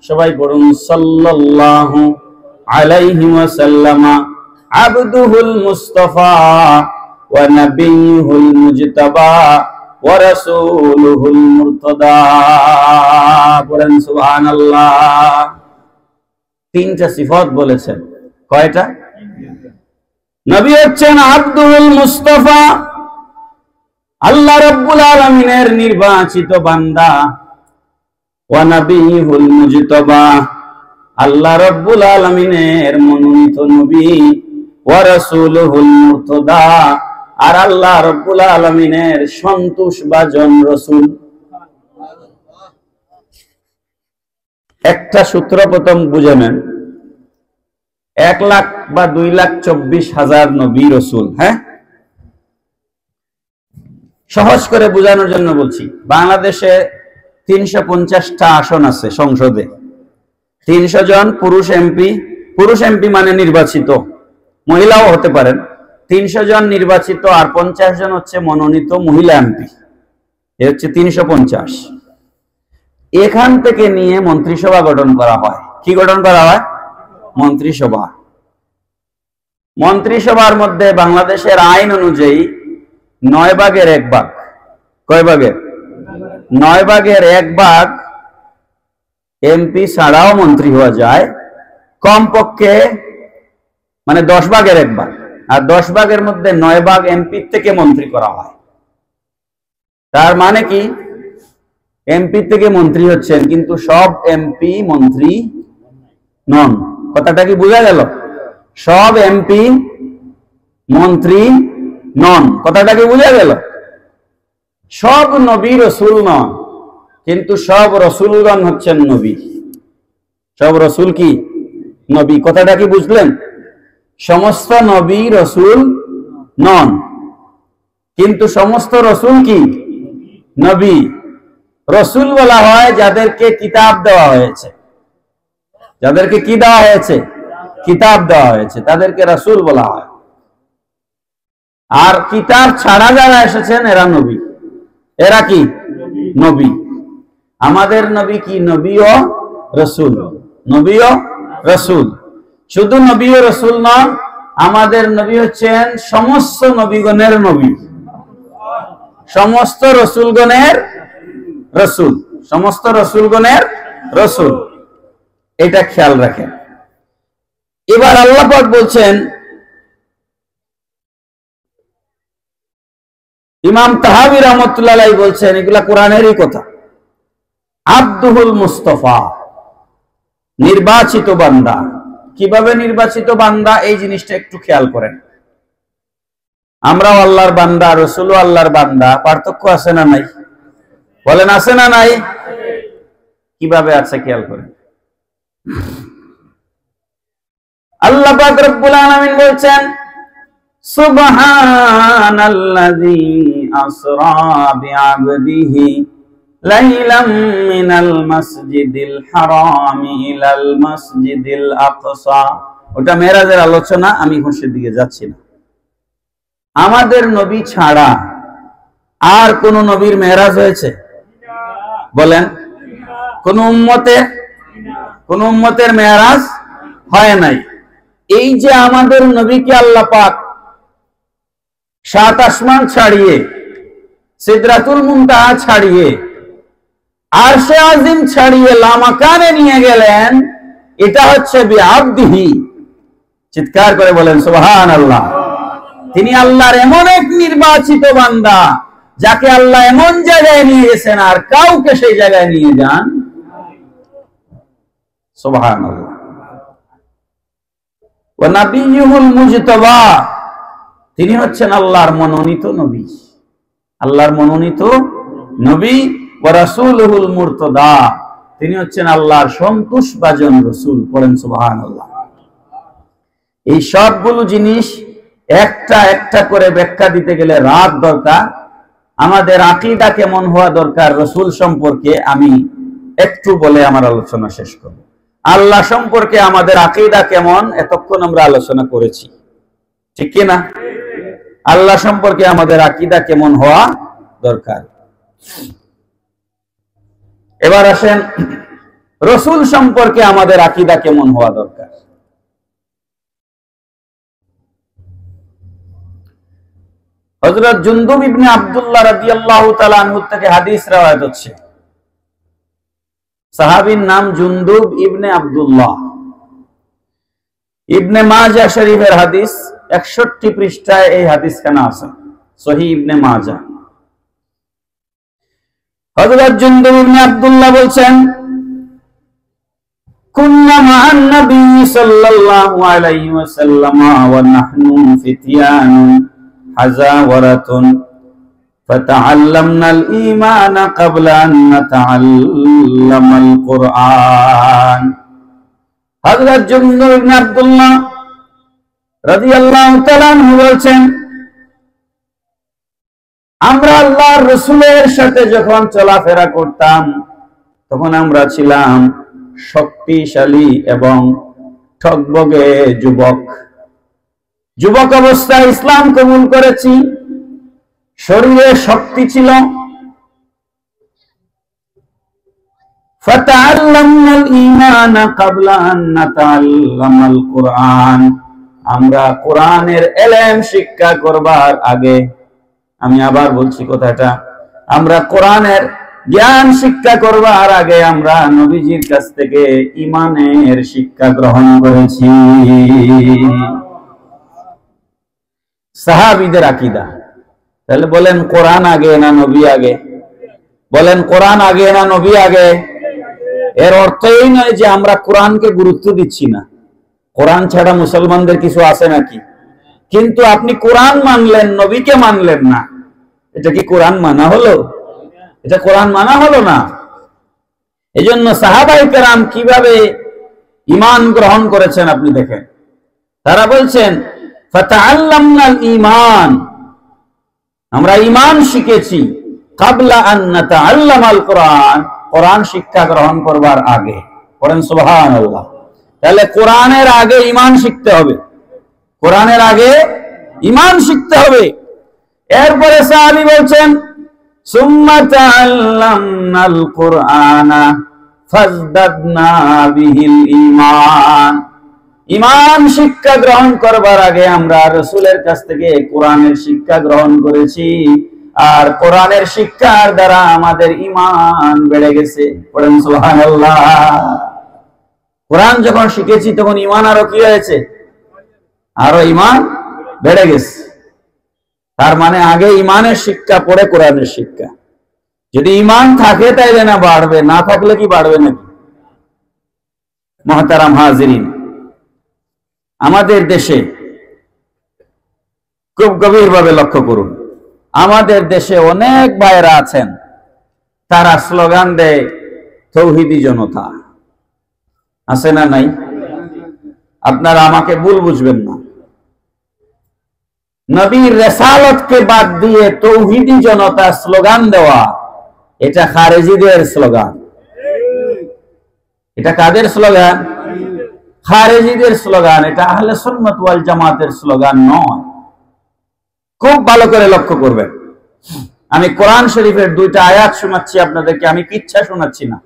সবাই পড়ুন, সাল্লাল্লাহু আলাইহি ওয়াসাল্লামা আবদুহুল মুস্তাফা ওয়া নাবিয়ুহুল মুজতাবা ওয়া রাসূলুহুল মুরতাদা। পড়েন সুবহানাল্লাহ। 3টা সিফাত বলেছেন। কয়টা? নবী হচ্ছেন আব্দুল মুস্তাফা, আল্লাহ রাব্বুল আলামিনের নির্বাচিত বান্দা, ওয়া নাবিয়ুহুল মুজতাবা, আল্লাহ রাব্বুল আলামিনের মনোনীত নবী, ওয়া রাসূলুহুল মুরতাদা, আর আল্লাহ রাব্বুল আলামিনের সন্তোষভাজন রাসূল। একটা সূত্র প্রথম বুঝে নেন, 1 লাখ বা 2,24,000 নবী রাসূল। হ্যাঁ, সহজ করে বোঝানোর জন্য বলছি। বাংলাদেশে 350টা আসন আছে সংসদে, 300 জন পুরুষ এমপি, পুরুষ এমপি মানে নির্বাচিত, মহিলাও হতে পারেন। 300 জন নির্বাচিত আর 50 জন হচ্ছে মনোনীত মহিলা এমপি, এ হচ্ছে 350। এখান থেকে নিয়ে মন্ত্রিসভা গঠন করা হয়। কি গঠন করা হয়? মন্ত্রিসভা। মন্ত্রিসভার মধ্যে বাংলাদেশের আইন অনুযায়ী 9 ভাগের 1 ভাগ, কয় ভাগের? 9 ভাগের 1 ভাগ এমপি ছাড়াও মন্ত্রী হওয়া যায়, কমপক্ষে মানে 10 ভাগের 1 ভাগ, আর 10 ভাগের মধ্যে 9 ভাগ এমপি থেকে মন্ত্রী করা হয়। তার মানে কি, এমপি থেকে মন্ত্রী হচ্ছেন, কিন্তু সব এমপি মন্ত্রী নন। কথাটা কি বোঝা গেল? সব এমপি মন্ত্রী নন। কথাটা কি বোঝা গেল? সব নবী রাসূল নন, কিন্তু সব রাসূলগণ হচ্ছেন নবী। সব রাসূল কি নবী? কথাটা কি বুঝলেন? সমস্ত নবী রাসূল নন, কিন্তু সমস্ত রাসূল কি নবী। রাসূল বলা হয় যাদেরকে কিতাব দেওয়া হয়েছে, যাদেরকে কি দেওয়া হয়েছে? কিতাব দেওয়া হয়েছে, তাদেরকে রাসূল বলা হয়। আর কিতাব ছাড়া যারা এসেছেন এরা নবী। এরা কি নবী। আমাদের নবী কি নবী ও রাসূল, নবী ও রাসূল। শুধু নবী ও রাসূল নন, আমাদের নবী হচ্ছেন সমস্ত নবীগণের নবী, সমস্ত রাসূলগণের রাসূল, সমস্ত রাসূলগণের রাসূল। এটা খেয়াল রাখেন। এবার আল্লাহ পাক বলছেন, ইমাম তাহাবী রাহমাতুল্লাহ আলাইহি বলছেন, এগুলা কোরআনেরই কথা। আব্দুল মুস্তাফা, নির্বাচিত বান্দা। কিভাবে নির্বাচিত বান্দা, এই জিনিসটা একটু খেয়াল করেন। আমরাও আল্লাহর বান্দা, রাসূলও আল্লাহর বান্দা, পার্থক্য আছে না নাই? বলেন আছে না নাই? কিভাবে আছে খেয়াল করেন। আল্লাহ পাক রব্বুল আলামিন বলছেন সুবহানাল্লাযী আসরা বিআবদিহি লাইলাম মিনাল মাসজিদিল হারামি ইলাল মাসজিদিল আকসা। ওটা মেরাজের আলোচনা, আমি হোসের দিকে যাচ্ছি না। আমাদের নবী ছাড়া আর কোন নবীর মেরাজ হয়েছে? বলেন, কোন উম্মতের মেরাজ হয় নাই। এই যে আমাদের নবীকে আল্লাহ পাক 7 আসমান ছাড়িয়ে, সিদরাতুল মুনতাহা ছাড়িয়ে, আরশে আজিম ছাড়িয়ে লামাকানে নিয়ে গেলেন, এটা হচ্ছে বিআবদিহি। চিৎকার করে বলেন সুবহানাল্লাহ। তিনি আল্লাহর এমন এক নির্বাচিত বান্দা, যাকে আল্লাহ এমন জায়গায় নিয়ে গেছেন আর কাউকে সেই জায়গায় নিয়ে যান। সুবহানাল্লাহ। ওয়া নাবিয়ুল মুজতাবা, তিনি হচ্ছেন আল্লাহর মনোনীত নবী, আল্লাহর মনোনীত নবী। ওয়া রাসূলুল মুরতাদা, তিনি হচ্ছেন আল্লাহর সন্তুষ্টভাজন রাসূল। পড়েন সুবহানাল্লাহ। এই সবগুলো জিনিস একটা একটা করে ব্যাখ্যা দিতে গেলে রাত দরকার। আমাদের আকীদা কেমন হওয়া দরকার রাসূল সম্পর্কে আমি একটু বলে আমার আলোচনা শেষ করব। আল্লাহ সম্পর্কে আমাদের আকীদা কেমন, এতক্ষণ আমরা আলোচনা করেছি, ঠিক কি না? আল্লাহ সম্পর্কে আমাদের আকীদা কেমন হওয়া দরকার। এবার আসেন রাসূল সম্পর্কে আমাদের আকীদা কেমন হওয়া দরকার। হযরত জুনদুব ইবনে আব্দুল্লাহ রাদিয়াল্লাহু তাআলা আনহু থেকে হাদিস রওয়ায়াত হচ্ছে। সাহাবীর নাম জুনদুব ইবনে আব্দুল্লাহ। ইবনে মাজাহ শরীফের হাদিস, 61 পৃষ্ঠায় এই হাদিসখানা আছে, সহিহ ইবনে মাজাহ। হযরত জুনদুব ইবনে আব্দুল্লাহ বলছেন, কুন্না মা'আন নবী সাল্লাল্লাহু আলাইহি ওয়াসাল্লাম ওয়া নাহনু ফিতয়ানুন হাযাওয়ারাতুন ফাতাআল্লামনাল ঈমানা ক্বাবলা আন নাতাআল্লামাল কুরআন। হযরত জুনদুব ইবনে আব্দুল্লাহ রাদিয়াল্লাহু তাআলা আনহু বলছেন, আমরা আল্লাহর রাসূলের সাথে যখন চলাফেরা করতাম, তখন আমরা ছিলাম শক্তিশালী এবং ঠগবগে যুবক। যুবক অবস্থায় ইসলাম কবুল করেছি, শরীরে শক্তি ছিল। ফাতাআল্লামনাল ঈমানা ক্বাবলা আন নাতাআল্লামাল কুরআন, আমরা কোরআনের ইলম শিক্ষা করবার আগে, আমি আবার বলছি কথাটা, আমরা কোরআনের জ্ঞান শিক্ষা করবার আগে আমরা নবীজির কাছ থেকে ঈমানের শিক্ষা গ্রহণ করেছি। সাহাবীদের আকীদা। তাহলে বলেন কোরআন আগে না নবী আগে? বলেন কোরআন আগে না নবী আগে? এর অর্থ এই নয় যে আমরা কোরআনকে গুরুত্ব দিচ্ছি না, কোরআন ছাড়া মুসলমানদের কিছু আছে নাকি। কিন্তু আপনি কোরআন মানলেন, নবীকে মানলেন না, এটা কি কোরআন মানা হলো? এটা কোরআন মানা হলো না। এজন্য সাহাবায়ে কেরাম কিভাবে ঈমান গ্রহণ করেছেন আপনি দেখেন। তারা বলছেন ফাতাআল্লামনাল ঈমান, আমরা ঈমান শিখেছি ক্বাবলা আন নাতাআল্লামাল কুরআন, কোরআন শিক্ষা গ্রহণ করবার আগে। পড়েন সুবহানাল্লাহ। তাহলে কোরআনের আগে ঈমান শিখতে হবে, কোরআনের আগে ঈমান শিখতে হবে। এরপরে সাহাবী বলছেন সুম্মা তাআল্লামনাল কুরআনা ফাজদাদনা বিহিল ঈমান, ঈমান শিক্ষা গ্রহণ করবার আগে আমরা রাসূলের কাছ থেকে কোরআনের শিক্ষা গ্রহণ করেছি, আর কোরআনের শিক্ষার দ্বারা আমাদের ঈমান বেড়ে গেছে। পড়েন সুবহানাল্লাহ। কোরআন যখন শিখেছি তখন ঈমান আরো কি হয়েছে? আরো ঈমান বেড়ে গেছে। তার মানে আগে ঈমানের শিক্ষা, পরে কোরআনের শিক্ষা। যদি ঈমান থাকে তাইলে না বাড়বে, না থাকলে কি বাড়বে নাকি? মুহতারাম হাজিরিন, আমাদের দেশে খুব গভীরভাবে লক্ষ্য করুন, আমাদের দেশে অনেক ভাইরা আছেন, তারা স্লোগান দেয় তৌহিদি জনতা। আছে না নাই? আপনারা আমাকে ভুল বুঝবেন না। নবীর রিসালাতকে বাদ দিয়ে তৌহিদি জনতা স্লোগান দেওয়া, এটা খারেজিদের স্লোগান। এটা কাদের স্লোগান? খারেজিদের স্লোগান। এটা আহলে সুন্নাত ওয়াল জামাতের স্লোগান নয়। খুব ভালো করে লক্ষ্য করবেন। আমি কোরআন শরীফের দুইটা আয়াত শোনাচ্ছি আপনাদেরকে, আমি কিচ্ছা শোনাচ্ছি না।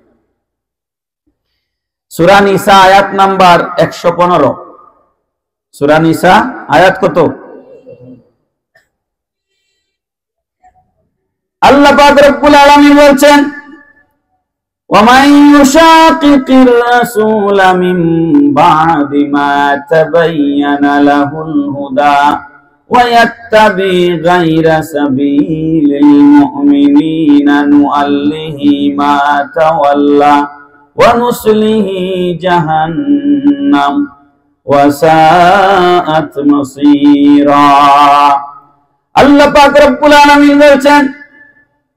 সূরা নিসা আয়াত নাম্বার 115। সূরা নিসা আয়াত কত? আল্লাহ পাক রব্বুল আলামিন বলছেন, وَمَن يُشَاقِقِ الرَّسُولَ مِن بَعْدِ مَا تَبَيَّنَ لَهُ الْهُدَى وَيَتَّبِعْ غَيْرَ سَبِيلِ الْمُؤْمِنِينَ نُوَلِّهِ مَا تَوَلَّى وَنُصْلِهِ جَهَنَّمَ وَسَاءَتْ مَصِيرًا। আল্লাহ পাক রব্বুল আলামিন বলছেন,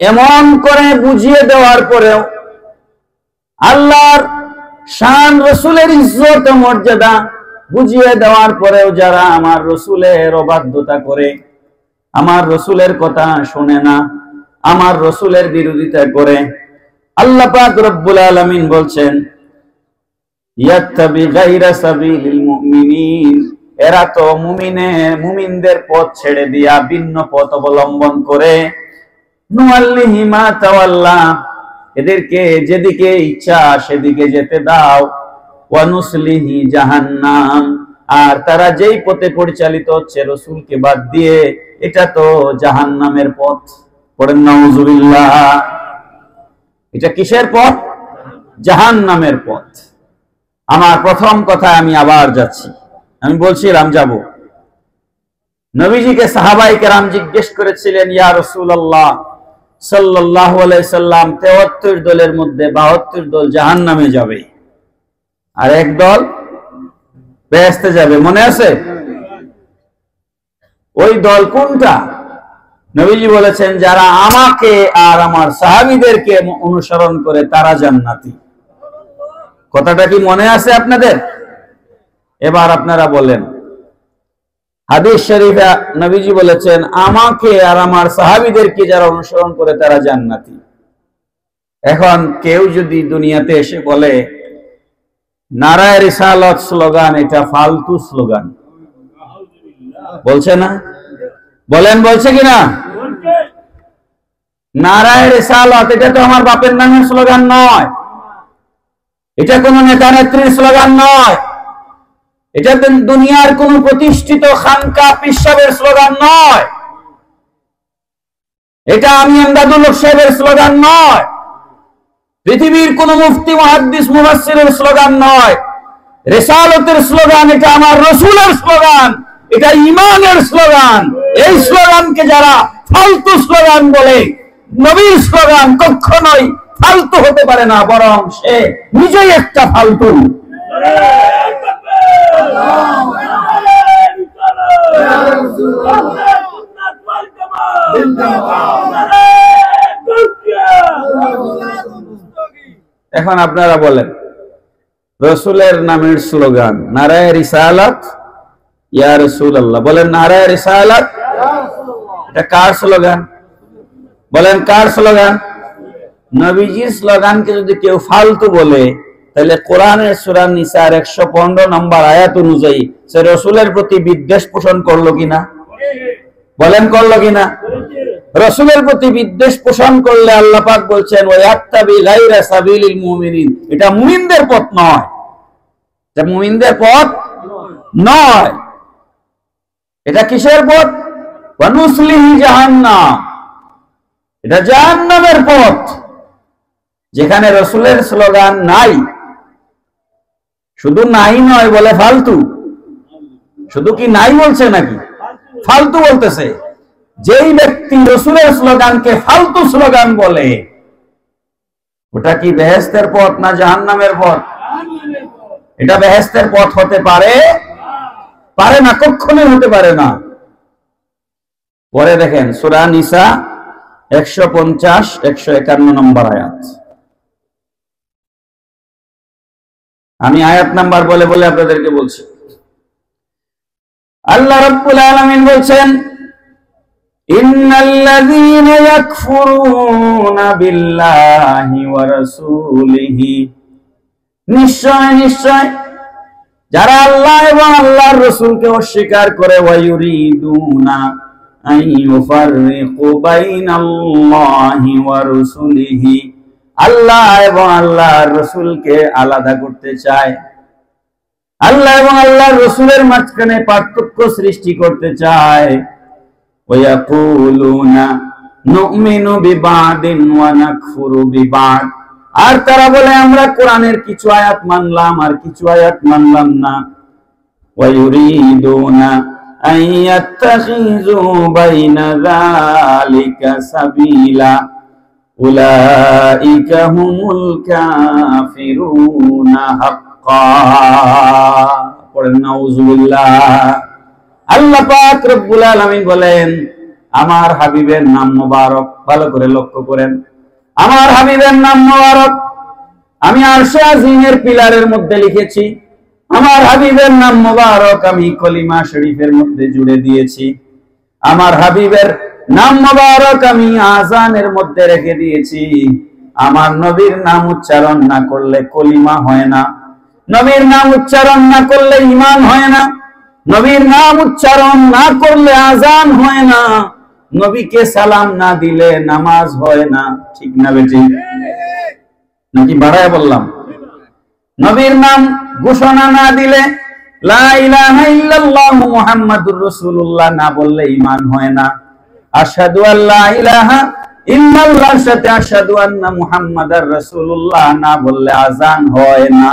এমন করে বুঝিয়ে দেওয়ার পরেও, আল্লাহর শান, রাসূলের ইজ্জত ও মর্যাদা বুঝিয়ে দেওয়ার পরেও যারা আমার রাসূলের অবাধ্যতা করে, আমার রাসূলের কথা শুনে না, আমার রাসূলের বিরোধিতা করে, আল্লাহ পাক রব্বুল আলামিন বলছেন, ইয়াত্তাবি গায়রা সাবিলিল মুমিনিন, এরা তো মুমিনদের পথ ছেড়ে দিয়া ভিন্ন পথ অবলম্বন করে, নুআল্লিহি মা তাওয়াল্লা, এদেরকে যেদিকে ইচ্ছা সেদিকে যেতে দাও, ওয়া নুসলিহি জাহান্নাম, আর তারা যেই পথে পরিচালিত হচ্ছে রাসূলকে বাদ দিয়ে, এটা তো জাহান্নামের পথ। পড়েন নাউযুবিল্লাহ। এটা কিসের পথ? জাহান্নামের পথ। আমার প্রথম কথা, আমি আবার যাচ্ছি, আমি বলছিলাম যাব। নবীজিকে সাহাবায়ে কেরাম জিজ্ঞেস করেছিলেন, ইয়া রাসূলুল্লাহ সাল্লাল্লাহু আলাইহি সাল্লাম, 73 দলের মধ্যে 72 দল জাহান্নামে যাবে আর এক দল বেহেশতে যাবে, মনে আছে? ওই দল কোনটা? নবীজি বলেছেন, যারা আমাকে আর আমার সাহাবীদেরকে অনুসরণ করে তারা জান্নাতি। কথাটা কি মনে আছে আপনাদের? এবার আপনারা বলেন, হাদিস শরীফে নবীজি বলেছেন, আমাকে আর আমার সাহাবীদেরকে যারা অনুসরণ করে তারা জান্নাতি। এখন কেউ যদি দুনিয়াতে এসে বলে নারায়ে রিসালাত স্লোগান এটা ফালতু স্লোগান, বলছে না? বলেন বলছে কিনা? নারায়ে রিসালাত এটা তো আমার বাপের নামের স্লোগান নয়, এটা কোন নেতা নেত্রীর স্লোগান নয়, এটা দুনিয়ার কোন প্রতিষ্ঠিত খানকা পিসাবের স্লোগান নয়, এটা আমি এমদাদুল হক সাহেবের স্লোগান নয়, পৃথিবীর কোন মুফতি মুহাদ্দিস মুফাসসিরের স্লোগান নয়। রিসালাতের স্লোগান এটা আমার রাসূলের স্লোগান, এটা ঈমানের স্লোগান। এই স্লোগানকে যারা ফালতু স্লোগান বলে, নবীর স্লোগান কখনোই ফালতু হতে পারে না, বরং সে নিজেই একটা ফালতু। এখন আপনারা বলেন, রাসূলের নামের স্লোগান নারায়ে রিসালাত, ইয়া রাসূলুল্লাহ, বলেন নারায়ে রিসালাত, এটা কার স্লোগান? বলেন কার স্লোগান? নবীজির স্লোগানকে যদি কেউ ফালতু বলে, তাহলে কোরআনের সূরা নিসার 115 নম্বর আয়াত অনুযায়ী সে রাসূলের প্রতি বিদ্বেষ পোষণ করলো কিনা? বলেন করলো কিনা? রাসূলের প্রতি বিদ্বেষ পোষণ করলে আল্লাহ পাক বলছেন, ওয়াত্তাবি গায়রা সাবিলিল মুমিনিন, এটা মুমিনদের পথ নয়, এটা মুমিনদের পথ নয়, এটা কিসের পথ? ওয়া নুসলিহি জাহান্নাম, এটা জাহান্নামের পথ। যেখানে রাসূলের স্লোগান নাই, শুধু নাই নয় বলে ফালতু, শুধু কি নাই বলছে নাকি ফালতু বলতেছে? যেই ব্যক্তি রাসূলের স্লোগানকে ফালতু স্লোগান বলে, ওটা কি বেহেশতের পথ না জাহান্নামের পথ? এটা বেহেশতের পথ হতে পারে? পারে না, কখনোই হতে পারে না। পরে দেখেন সূরা নিসা 150 151 নম্বর আয়াত। আমি আয়াত নাম্বার বলে বলে আপনাদেরকে বলছি। আল্লাহ রাব্বুল আলামিন বলছেন, ইন্নাল্লাযীনা ইয়াকফুরুনা বিল্লাহি ওয়া রাসূলিহি, নিশ্চয় নিশ্চয় যারা আল্লাহ এবং আল্লাহর রাসূলকে অস্বীকার করে, ওয়া ইউরিদুনা আন ইউফাররিকু বাইনাল্লাহি ওয়া রাসূলিহি, আল্লাহ এবং আল্লাহর রাসূলকে আলাদা করতে চায়, আল্লাহ এবং আল্লাহর রাসূলের মাঝখানে পার্থক্য সৃষ্টি করতে চায়। ওয়ায়াকুলুনা নুমিনু বিবাদিন ওয়া নাকফুরু বিবাদ, আর তারা বলে আমরা কোরআনের কিছু আয়াত মানলাম আর কিছু আয়াত মানলাম না। ওয়ায়ুরিদুনা আন ইয়াত্তাখিযু বাইনা যালিকা সাবিলা উলাইকা হুমুল কাফিরুনা হাক্কা। পড়েন নাউযুবিল্লাহ। আল্লাহ পাক রব্বুল আলামিন বলেন, আমার হাবিবের নাম মোবারক, ভালো করে লক্ষ্য করেন, আমার হাবিবের নাম মোবারক আমি আরশে আজিমের পিলারের মধ্যে লিখেছি, আমার হাবিবের নাম মোবারক আমি কলিমা শরীফের মধ্যে জুড়ে দিয়েছি, আমার হাবিবের নাম মোবারক আমি আযানের মধ্যে রেখে দিয়েছি। আমার নবীর নাম উচ্চারণ না করলে কলিমা হয় না, নবীর নাম উচ্চারণ না করলে ঈমান হয় না, নবীর নাম উচ্চারণ না করলে আযান হয় না, নবীকে সালাম না দিলে নামাজ হয় না। ঠিক না বেটি? নাকি বাড়ায় বললাম? নবীর নাম ঘোষণা না দিলে, লা ইলাহা ইল্লাল্লাহু মুহাম্মাদুর রাসূলুল্লাহ না বললে ঈমান হয় না। আশহাদু আল্লা ইলাহা ইল্লাল্লাহর সাথে আশহাদু আন্না মুহাম্মাদার রাসূলুল্লাহ না বললে আযান হয় না।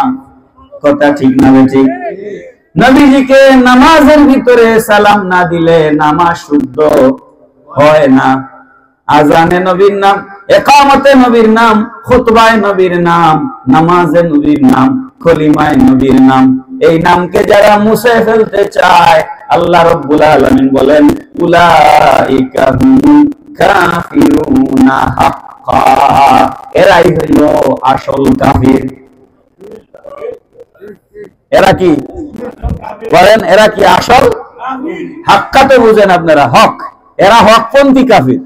কথা ঠিক না বেটি? নবীজিকে নামাজের ভিতরে সালাম না দিলে নামাজ শুদ্ধ হয় না। আযানে নবীর নাম, ইকামতে নবীর নাম, খুতবায় নবীর নাম, নামাজে নবীর নাম, কলিমায় নবীর নাম, এই নামকে যারা মুছে ফেলতে চায় আল্লাহ রাব্বুল আলামিন বলেন, উলাইকা হুমুল কাফিরুনা হাক্কা, এরাই হইল আসল কাফির। এরা কি বলেন? এরা কি আসল? হাক্কা তো বুঝেন আপনারা, হক। এরা হকপন্থী কাফির,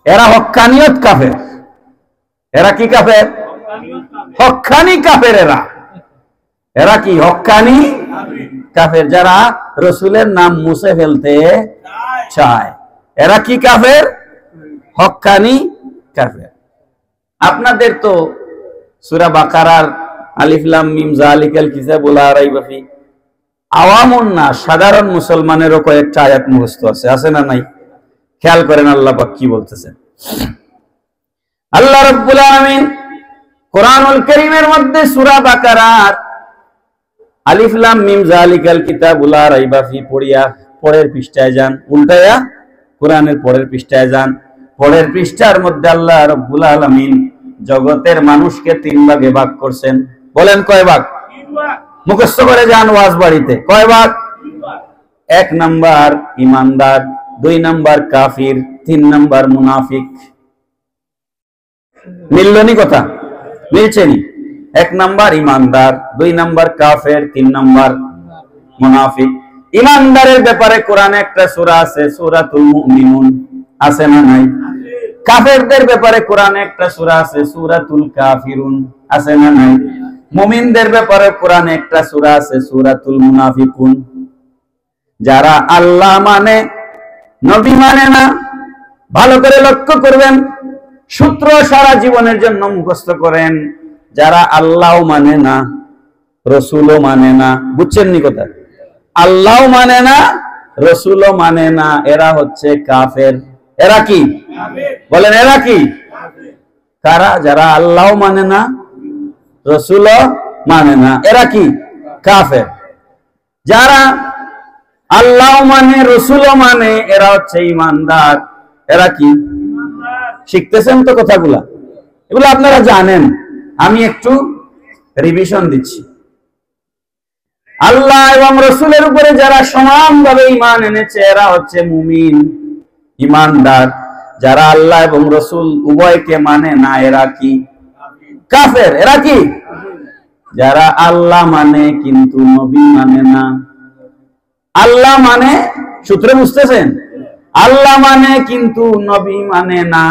এরা হক্কানিয়ত কাফের। এরা কি কাফের? হক্কানি কাফের। এরা কি হক্কানি কাফের, যারা রাসূলের নাম মুছে ফেলতে চায়। এরা কি কাফের? হক্কানি কাফের। আপনাদের তো সূরা বাকারার আলিফ লাম মিম যালিকাল কিতাবু লা রাইবা ফি, আওয়ামুন নাস, সাধারণ মুসলমানেরও কয়েকটা আয়াত মুখস্থ আছে, আছে না নাই? খেয়াল করেন আল্লাহ পাক কি বলতেছেন। আল্লাহ রাব্বুল আলামিন কোরআনুল কারীমের মধ্যে সূরা বাকারার আলিফ লাম মিম যালিকাল কিতাবু লা রাইবা ফি পড়িয়া পরের পৃষ্ঠায় যান, উল্টায়া কোরআনের পরের পৃষ্ঠায় যান। পরের পৃষ্ঠার মধ্যে আল্লাহ রাব্বুল আলামিন জগতের মানুষকে তিন ভাগে ভাগ করছেন। বলেন কয় ভাগ? মুখস্থ করে যান ওয়াজ বাড়িতে। কয় ভাগ? 1 নাম্বার ঈমানদার, 2 নাম্বার কাফির, 3 নাম্বার মুনাফিক। মিললনি কথা? মিলছেনি? 1 নাম্বার ঈমানদার, 2 নাম্বার কাফের, 3 নাম্বার মুনাফিক। ঈমানদারের ব্যাপারে কোরআনে একটা সূরা আছে, সূরাতুল মুমিনুন, আছে না নাই? কাফেরদের ব্যাপারে কোরআনে একটা সূরা আছে, সূরাতুল কাফিরুন, আছে না নাই? মুমিনদের ব্যাপারে কোরআনে একটা সূরা আছে, সূরাতুল মুনাফিকুন। যারা আল্লাহ মানে, নবী মানে না, ভালো করে লক্ষ্য করবেন, সূত্র সারা জীবনের জন্য মুখস্থ করেন। যারা আল্লাহ মানে না, রাসূলও মানে না, বুঝছেন নি কথা? আল্লাহ মানে না, রাসূলও মানে না, এরা হচ্ছে কাফের। এরা কি? বলেন এরা কি? কারা? যারা আল্লাহ মানে না, রাসূলও মানে না, এরা কি? কাফের। যারা আল্লাহ মানে, রাসূলও মানে, এরা হচ্ছে ঈমানদার। এরা কি? শিখতেছেন তো কথাগুলা? এগুলো আপনারা জানেন, আমি একটু রিভিশন দিচ্ছি। আল্লাহ এবং রাসূলের উপরে যারা সমানভাবে ঈমান এনেছে এরা হচ্ছে মুমিন, ঈমানদার। যারা আল্লাহ এবং রাসূল উভয়কে মানে না, এরা কি? কাফের। এরা কি? যারা আল্লাহ মানে কিন্তু নবী মানে না, আল্লাহ মানে, সূত্র বুঝতেছেন? আল্লাহ মানে কিন্তু নবী মানে না।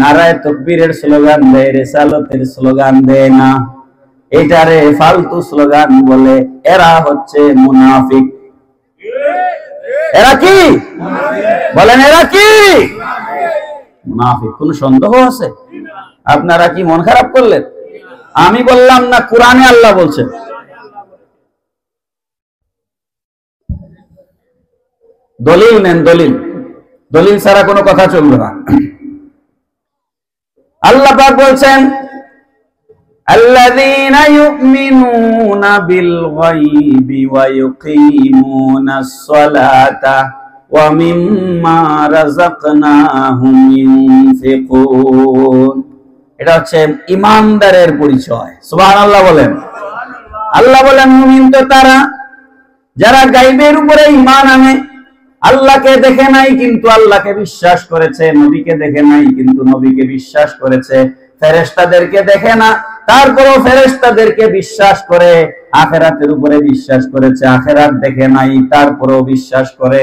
নারায়ে তাকবীরের স্লোগান দেয়, রিসালাতের স্লোগান দেয় না। এটারে ফালতু স্লোগান বলে। এরা হচ্ছে মুনাফিক। এরা কি বলেন? এরা কি মুনাফিক? কোন সন্দেহ আছে? আপনারা কি মন খারাপ করলেন? আমি বললাম না, কোরআনে আল্লাহ বলছেন। দলিল নেন, দলিল। দলিল ছাড়া কোনো কথা চলবে না। আল্লাহ পাক বলছেন, আল্লাযীনা ইউমিনুনা বিল গায়বি ওয়া ইউকিমুনাস সালাতা ওয়া মিম্মা রাযাকনাহুম ইউনফিকুন। এটা হচ্ছে ঈমানদারের পরিচয়। সুবহানাল্লাহ বলেন। আল্লাহ বলেন, মুমিন তো তারা যারা গায়বের উপরে ঈমান আনে, আল্লাহকে দেখে নাই কিন্তু আল্লাহকে বিশ্বাস করেছে, নবীকে দেখে নাই কিন্তু নবীকে বিশ্বাস করেছে, ফেরেশতাদেরকে দেখে না তারপরেও ফেরেশতাদেরকে বিশ্বাস করে, আখিরাতের উপরে বিশ্বাস করেছে, আখিরাত দেখে নাই তারপরেও বিশ্বাস করে।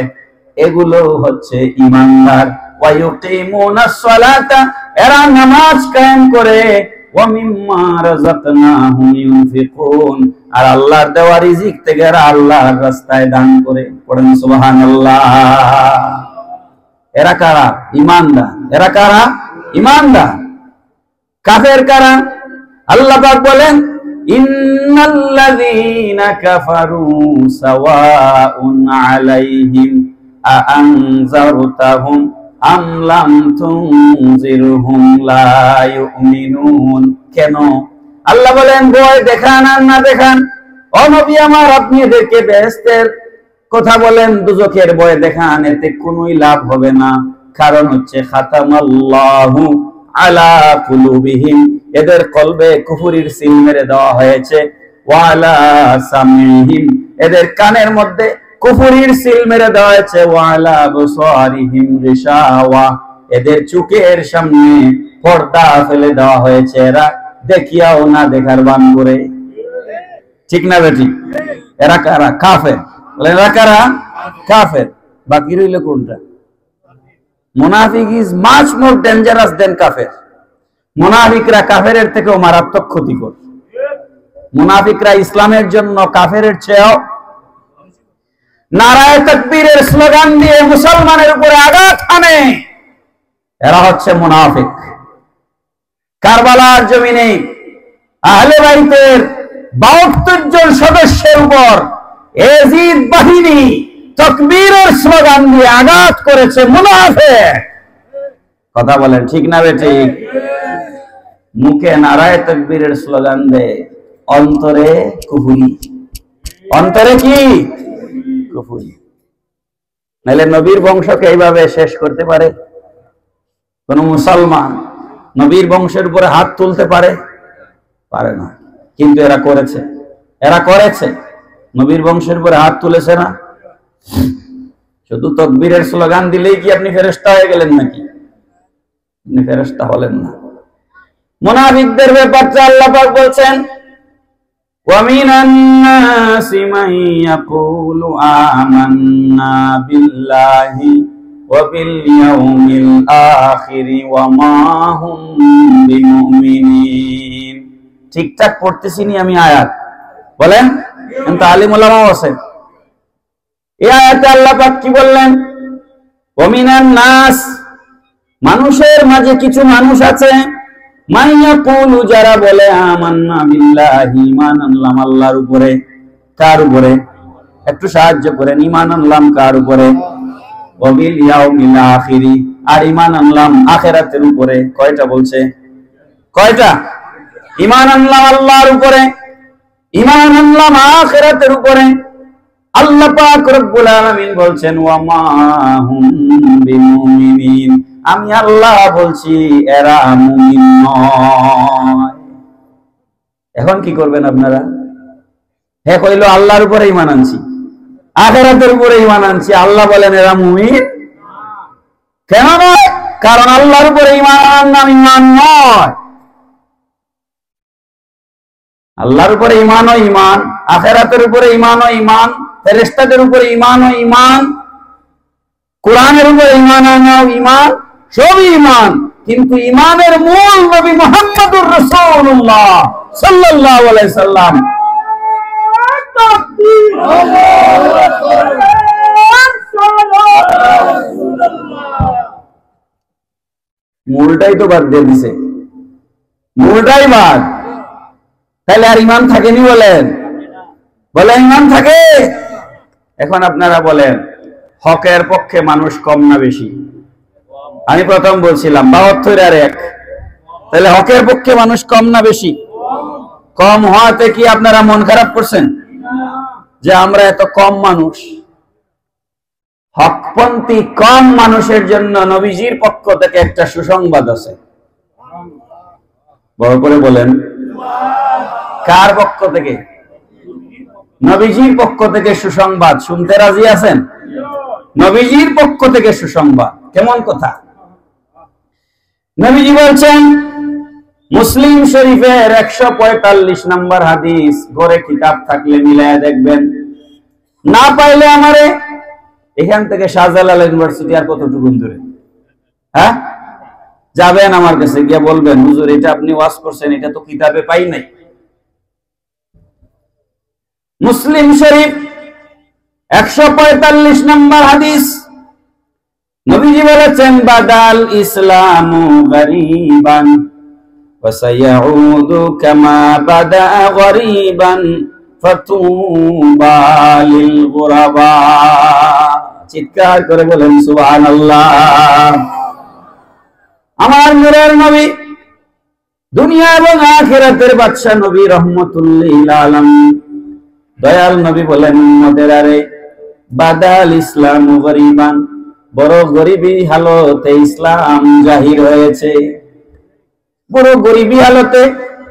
এগুলো হচ্ছে ঈমানদার। ওয়া ইউকিমুনাস সালাতা, এরা নামাজ কায়েম করে, ওয়া মিম্মা রাযাকনাহুম ইউনফিকুন, আর আল্লাহর দেওয়া রিজিক থেকে এরা আল্লাহর রাস্তায় দান করে। পড়েন সুবহানাল্লাহ। এরা কারা? ঈমানদার। এরা কারা? ঈমানদার। কাফের কারা? আল্লাহ পাক বলেন, ইন্নাল্লাযীনা কাফারু সাওয়াউন আলাইহিম আআনজারতাহুম আম লাম তুনজিরহুম লা ইউমিনুন। কেন? আল্লাহ বলেন, ভয় দেখান আর না দেখান, ও নবী আমার, আপনি এদেরকে বেহেশতের কথা বলেন, দুজখের ভয় দেখান, এতে কোনোই লাভ হবে না। কারণ হচ্ছে খাতামাল্লাহু আলা কুলুবিহিম, এদের কলবে কুফরির সিল মেরে দেওয়া হয়েছে, ওয়া আলা সামিহিম, এদের কানের মধ্যে কুফরির সিল মেরে দেওয়া হয়েছে, ওয়া আলা আবসারিহিম গিশাওয়া, এদের চোখের সামনে পর্দা ফেলে দেওয়া হয়েছে, এরা দেখিয়াও না দেখার ভান করে। ঠিক না বেটি? এরা কারা? কাফের। বলেন, এরা কারা? কাফের। বাকি রইল কোনটা? মুনাফিক ইজ মাচ মোর ডেঞ্জারাস দেন কাফের। মুনাফিকরা কাফেরের থেকেও মারাত্মক ক্ষতিকর। মুনাফিকরা ইসলামের জন্য কাফেরের চেয়েও, নারায়ে তাকবীরের স্লোগান দিয়ে মুসলমানের উপরে আঘাত হানে, এরা হচ্ছে মুনাফিক। কারবালার জমিনে আহলে বাইতের 72 জন সদস্যের উপর ইয়াজিদ বাহিনী তাকবীরের স্লোগান দিয়ে আঘাত করেছে মুনাফিক। কথা বলেন, ঠিক না বেঠিক? মুখে নারায়ে তাকবীরের স্লোগান দেয়, অন্তরে কুফরি। অন্তরে কি? কুফরি। নাহলে নবীর বংশকে এইভাবে শেষ করতে পারে কোন মুসলমান? নবীর বংশের উপরে হাত তুলতে পারে? পারে না। কিন্তু এরা করেছে। এরা করেছে। নবীর বংশের উপরে হাত তুলেছে না? শুধু তাকবীরের স্লোগান দিলেই কি আপনি ফেরেশতা হয়ে গেলেন নাকি? আপনি ফেরেশতা হলেন না। মুনাফিকদের ব্যাপারে আল্লাহ পাক বলছেন, ওয়া মিনান নাসি মান ইয়াকুলু আমান্না বিল্লাহি ওয়া বিল ইয়াউমিল আখির ওয়া মা হুম বিমুমিনিন। ঠিকঠাক পড়তেছি নি আমি আয়াত? বলেন। কিন্তু আলিম উলামাও আছেন। এই আয়াতে আল্লাহ পাক কি বললেন? ওয়া মিনান নাস, মানুষের মাঝে কিছু মানুষ আছে, মাইয়াকুলু, যারা বলে আমান্না বিল্লাহি, ঈমান আনলাম আল্লাহর উপরে। কার উপরে? একটু সাহায্য করেন। ঈমান আনলাম কার উপরে? ওয়া বিল ইয়াউমিল আখির, আর ঈমান আনলাম আখিরাতের উপরে। কয়টা বলছে? কয়টা? ঈমান আনলাম আল্লাহর উপরে, ঈমান আনলাম আখিরাতের উপরে। আল্লাহ পাক রব্বুল আলামিন বলছেন, ওয়া মা হুম বিমুমিনিন, আমি আল্লাহ বলছি এরা মুমিন নয়। এখন কি করবেন আপনারা? হে কইলো আল্লাহর উপরে ঈমান আনছি, আখিরাতের উপরে ঈমান আনছি, আল্লাহ বলেন এরা মুমিন কেন নয়? কারণ আল্লাহর উপরে ঈমান আনার নাম ঈমান নয়। আল্লাহর উপরে ঈমান ও ঈমান, আখিরাতের উপরে ঈমান ও ঈমান, ফেরেশতাদের উপরে ঈমান ও ঈমান, কোরআনের উপরে ঈমান আনাও ঈমান, সবই ঈমান, কিন্তু ঈমানের মূল নবী মুহাম্মদুর রাসূলুল্লাহ সাল্লাল্লাহু আলাইহি সাল্লাম। মূলটাই তো বাদ দিয়ে দিছে, মূলটাই বাদ, তাহলে আর ঈমান থাকেনি? বলেন ঈমান থাকে? এখন আপনারা বলেন হকের পক্ষে মানুষ কম না বেশি? আমি প্রথম বলছিলাম 72 আর 1, তাহলে হকের পক্ষে মানুষ কম না বেশি? কম হওয়াতে কি আপনারা মন খারাপ করছেন যে আমরা এত কম মানুষ? হকপন্থী কম মানুষের জন্য নবীজির পক্ষ থেকে একটা সুসংবাদ আছে। বড় করে বলেন, কার পক্ষ থেকে? নবীজির পক্ষ থেকে সুসংবাদ। শুনতে রাজি আছেন? নবীজির পক্ষ থেকে সুসংবাদ। কেমন কথা? নবীজি বলছেন, মুসলিম শরীফের 145 নম্বর হাদিস, ঘরে কিতাব থাকলে মিলায়া দেখবেন, না পাইলে আমারে এখান থেকে শাহজালাল ইউনিভার্সিটি আর কতটুকু দূরে, হ্যাঁ, যাবেন আমার কাছে গিয়ে বলবেন, হুজুর এটা আপনি ওয়াজ করছেন, এটা তো কিতাবে পাই নাই। মুসলিম শরীফ 145 নম্বর হাদিস, নবীজি বলেছেন, বাদাল ইসলামু গরীবান ওয়া সায়াউদু কামা বাদা গরীবান ফাতুবা লিল গুরাবা। চিৎকার করে বলেন সুবহানাল্লাহ। আমার নূরের নবী, দুনিয়া এবং আখিরাতের বাদশা নবী, রহমাতুল লিল আলামিন, দয়াল নবী বলেন, উম্মতের আরে বাদাল ইসলামু গরীবান, বড় গরিবী হালতে ইসলাম জাহির হয়েছে। বড় গরিবী হালতে,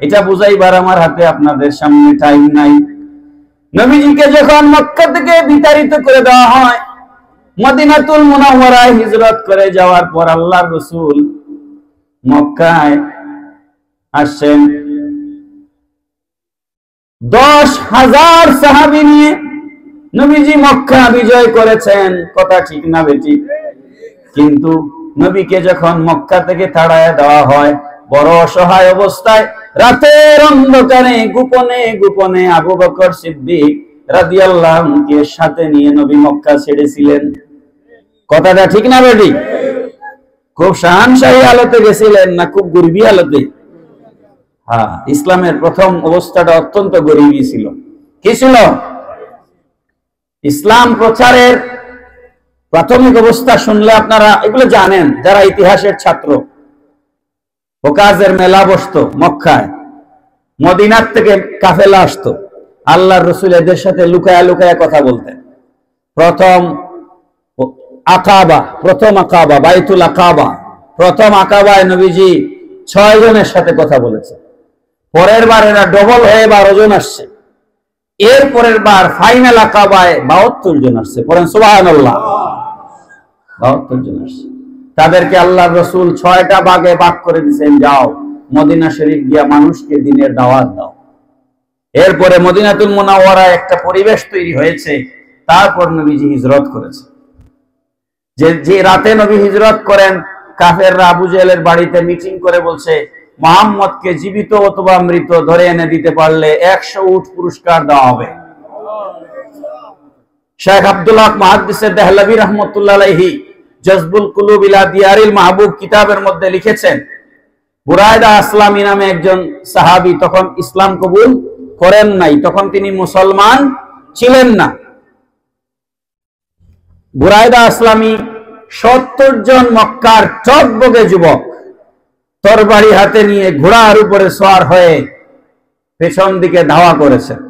এটা বুঝাইবার আমার হাতে আপনাদের সামনে টাইম নাই। নবীজিকে যখন মক্কা থেকে বিতাড়িত করে দেওয়া হয়, মদিনাতুল মুনাওয়ারায় হিজরত করে যাওয়ার পর আল্লাহর রাসূল মক্কায় আসেন 10,000 সাহাবী নিয়ে। নবীজি মক্কা বিজয় করেছেন, কথা ঠিক না বেঠিক? কিন্তু নবীকে যখন মক্কা থেকে তাড়ায় দেওয়া হয়, বড় অসহায় অবস্থায় রাতের অন্ধকারে গোপনে গোপনে আবু বকর সিদ্দিক রাদিয়াল্লাহু আনহুকে সাথে নিয়ে নবী মক্কা ছেড়েছিলেন। কথাটা ঠিক না বেঠিক? খুব শাহানশাহী হালতে গেছিলেন না খুব গরিবী হালতে? হ্যাঁ, ইসলামের প্রথম অবস্থাটা অত্যন্ত গরিবী ছিল। কি ছিল? ইসলাম প্রচারের প্রাথমিক অবস্থা শুনলে আপনারা এগুলো জানেন, যারা ইতিহাসের ছাত্র। ওকাজের মেলা বসতো মক্কায়, মদিনার থেকে কাফেলা আসতো, আল্লাহর রাসূল এদের সাথে লুকায়া লুকায়া কথা বলতেন। প্রথম আকাবা, বাইতুল আকাবা, প্রথম আকাবায় নবীজি 6 জনের সাথে কথা বলেছে। পরের বার এরা ডবল হয়ে 12 জন আসছে। এর পরের বার ফাইনাল আকাবায় 72 জন আসছে। পড়েন সুবহানাল্লাহ। 72 জন আসছে। তাদেরকে আল্লাহর রাসূল 6টা ভাগে ভাগ করে দিয়েছেন, যাও মদিনা শরীফ গিয়া মানুষকে দ্বীনের দাওয়াত দাও। এরপরে মদিনাতুল মুনাওয়ারায় একটা পরিবেশ তৈরি হয়েছে। তারপর নবীজি হিজরত করেছে। যে রাতে নবী হিজরত করেন, কাফেররা আবু জেহেলের বাড়িতে মিটিং করে বলছে, মুহাম্মদকে জীবিত অথবা মৃত ধরে এনে দিতে পারলে 100 উট পুরস্কার দেওয়া হবে। শেখ আব্দুল্লাহ মুহাদ্দিস দেহলভী রাহমাতুল্লাহ আলাইহি জজবুল কুলুব ইলা দিয়ারিল মাহবুব কিতাবের মধ্যে লিখেছেন, বুরায়দা আসলামী নামে একজন সাহাবী তখন ইসলাম কবুল করেন নাই, তখন তিনি মুসলমান ছিলেন না। বুরায়দা আসলামী 70 জন মক্কার টকবগে যুবক তরবারি হাতে নিয়ে ঘোড়ার উপরে সওয়ার হয়ে পেছন দিকে ধাওয়া করেছেন।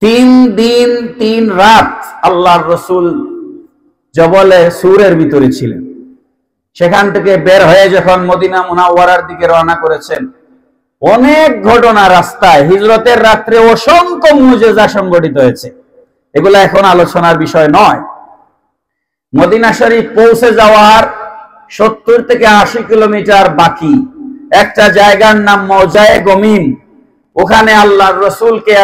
3 দিন 3 রাত আল্লাহর রাসূল জবলে সূরের ভিতরে ছিলেন। সেখান থেকে বের হয়ে যখন মদিনা মুনাওয়ারার দিকে রওনা করেছেন, অনেক ঘটনা রাস্তায়, হিজরতের রাত্রে অসংখ্য মুজিজা সংঘটিত হয়েছে। এগুলো এখন আলোচনার বিষয় নয়। মদিনা শরীফ পৌঁছে যাওয়ার 70 থেকে 80 কিলোমিটার বাকি একটা জায়গার নাম মওজায়ে গমিম। ওখানে আল্লাহর রাসূলকে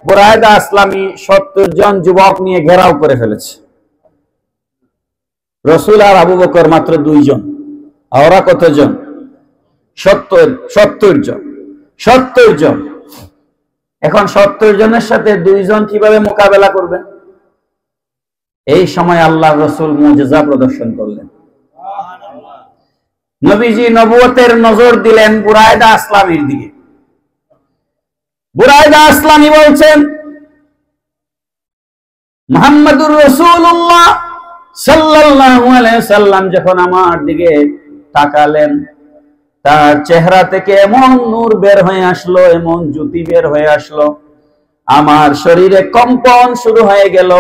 বুরায়দা আসলামী 70 জন যুবক নিয়ে ঘেরাও করে ফেলেছে। রসুল আর আবু বকর মাত্র 2 জন। ওরা কতজন? 70 জন। 70 জন। এখন 70 জনের সাথে 2 জন কিভাবে মোকাবেলা করবেন? এই সময় আল্লাহর রাসূল মুজিজা প্রদর্শন করলেন। নবীজি নবুয়তের নজর দিলেন বুরায়দা আসলামীর দিকে। বুরায়দা আসলামী বলছেন, মুহাম্মাদুর রাসূলুল্লাহ সাল্লাল্লাহু আলাইহি সাল্লাম যখন আমার দিকে তাকালেন, তার চেহারা থেকে এমন নূর বের হয়ে আসলো, এমন জ্যোতি বের হয়ে আসলো, আমার শরীরে কম্পন শুরু হয়ে গেল,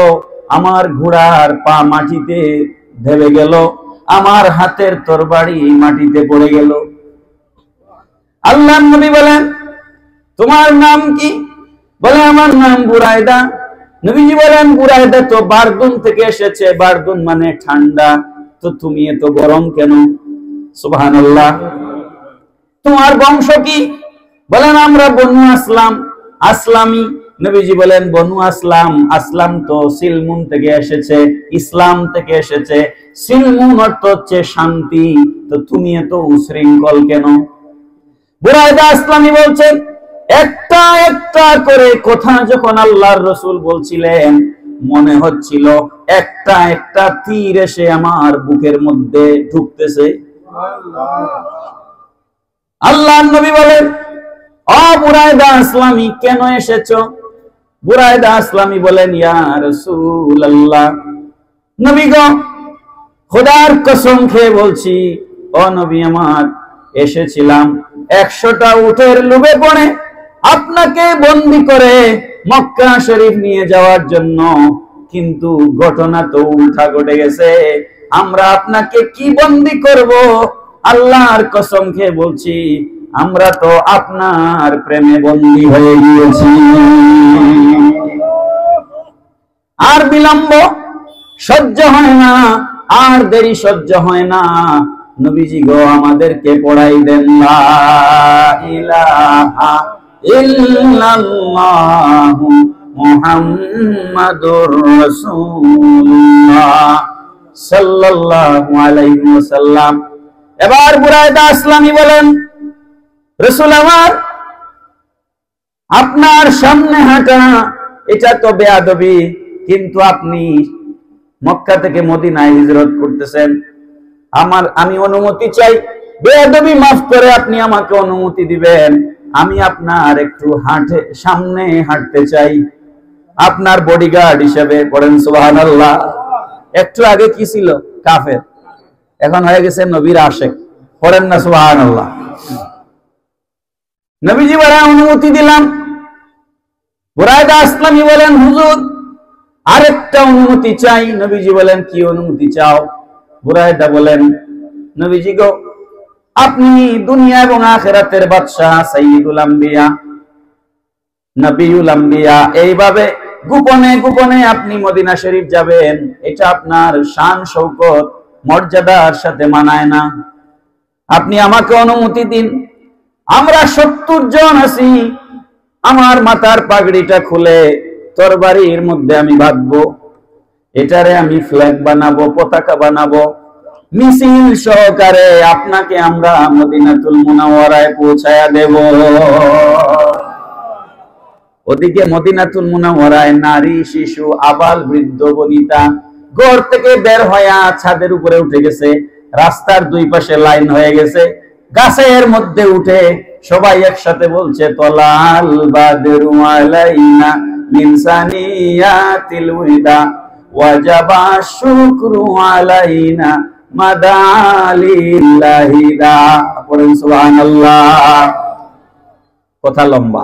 আমার ঘোড়ার পা মাটিতে দেবে গেল, আমার হাতের তরবারি মাটিতে পড়ে গেল। আল্লাহর নবী বলেন, তোমার নাম কি? বলে, আমার নাম বুরায়দা। নবীজি বলেন, বুরায়দা তো বারদুন থেকে এসেছে, বারদুন মানে ঠান্ডা, তো তুমি এত গরম কেন? সুবহানাল্লাহ। তোমার বংশ কি? বলেন, আমরা বনু আসলাম, আসলামী। নবীজি বলেন, বনু আসলাম, আসলাম তো সিলমুন থেকে এসেছে, ইসলাম থেকে এসেছে। সিলমুন অর্থ হচ্ছে শান্তি, তো তুমি এত উশৃঙ্খল কেন? বুরায়দা আসলামী বলছেন, একটা একটা করে কথা যখন আল্লাহর রাসূল বলছিলেন, মনে হচ্ছিল একটা একটা তীর এসে আমার বুকের মধ্যে ঢুকতেছে। আল্লাহর নবী বলেন, ও বুরায়দা আসলামী, কেন এসেছো? বুরায়দা আসলামী বলেন, ইয়া রাসূলুল্লাহ, নবী গো, খোদার কসম খেয়ে বলছি, ও নবী আমার, এসেছিলাম 100টা উটের লোভে পড়ে আপনাকে বন্দী করে মক্কা শরীফ নিয়ে যাওয়ার জন্য, কিন্তু ঘটনা তো উল্টা ঘটে গেছে। আমরা আপনাকে কি বন্দী করব? আল্লাহর কসম খেয়ে বলছি, আমরা তো আপনার প্রেমে বন্দী হয়ে গিয়েছি। আর বিলম্ব সহ্য হয় না, আর দেরি সহ্য হয় না। নবীজি গো, আমাদেরকে পড়াই দেন লা ইলাহা ইল্লাল্লাহু মুহাম্মাদুর রাসূলুল্লাহ সাল্লাল্লাহু আলাইহি ওয়াসাল্লাম। এবার বুরায়দা আসলামী বলেন, রাসূল আমার, আপনার সামনে হাঁটা এটা তো বেয়াদবি, কিন্তু আপনি মক্কা থেকে মদিনায় হিজরত করতেছেন, আমি অনুমতি চাই, বেয়াদবি মাফ করে আপনি আমাকে অনুমতি দিবেন, আমি আপনার একটু সামনে হাঁটতে চাই, আপনার বডিগার্ড হিসেবে। পড়েন সুবহানাল্লাহ। একটু আগে কি ছিল? কাফের, এখন হয়ে গেছে নবীর আশেক। পড়েন না সুবহানাল্লাহ। নবীজি বলেন, অনুমতি দিলাম। বুরায়দা আসলামী বলেন, হুজুর, আরেকটা অনুমতি চাই। নবীজি বলেন, কি অনুমতি চাও? বুরায়দা বলেন, নবীজি গো, আপনি দুনিয়া এবং আখিরাতের বাদশাহ, সাইয়্যিদুল আম্বিয়া, নবিউল আম্বিয়া, এইভাবে গোপনে গোপনে আপনি মদিনা শরীফ যাবেন, এটা আপনার শান শৌকত মর্যাদার সাথে মানায় না। আপনি আমাকে অনুমতি দিন। আমরা 70 জন আছি, আমার মাথার পাগড়িটা খুলে তরবারির মধ্যে আমি বাঁধবো, এটারে আমি ফ্ল্যাগ বানাবো, পতাকা বানাবো, মিছিল সহকারে আপনাকে আমরা মদিনাতুল মুনাওয়ারায় পৌঁছায়া দেব। ওদিকে মদিনাতুল মুনাওয়ারায় নারী, শিশু, আবাল, বৃদ্ধ, বনিতা ঘর থেকে বের হয়ে ছাদের উপরে উঠে গেছে, রাস্তার 2 পাশে লাইন হয়ে গেছে, গাছের মধ্যে উঠে সবাই একসাথে বলছে, তলাল বাদরু আলাইনা মিন সানিয়াতিল ওয়াদা ওয়াজাবা শুকরু আলাইনা মাদালিল্লাহিদা। পড়েন সুবহানাল্লাহ। কথা লম্বা।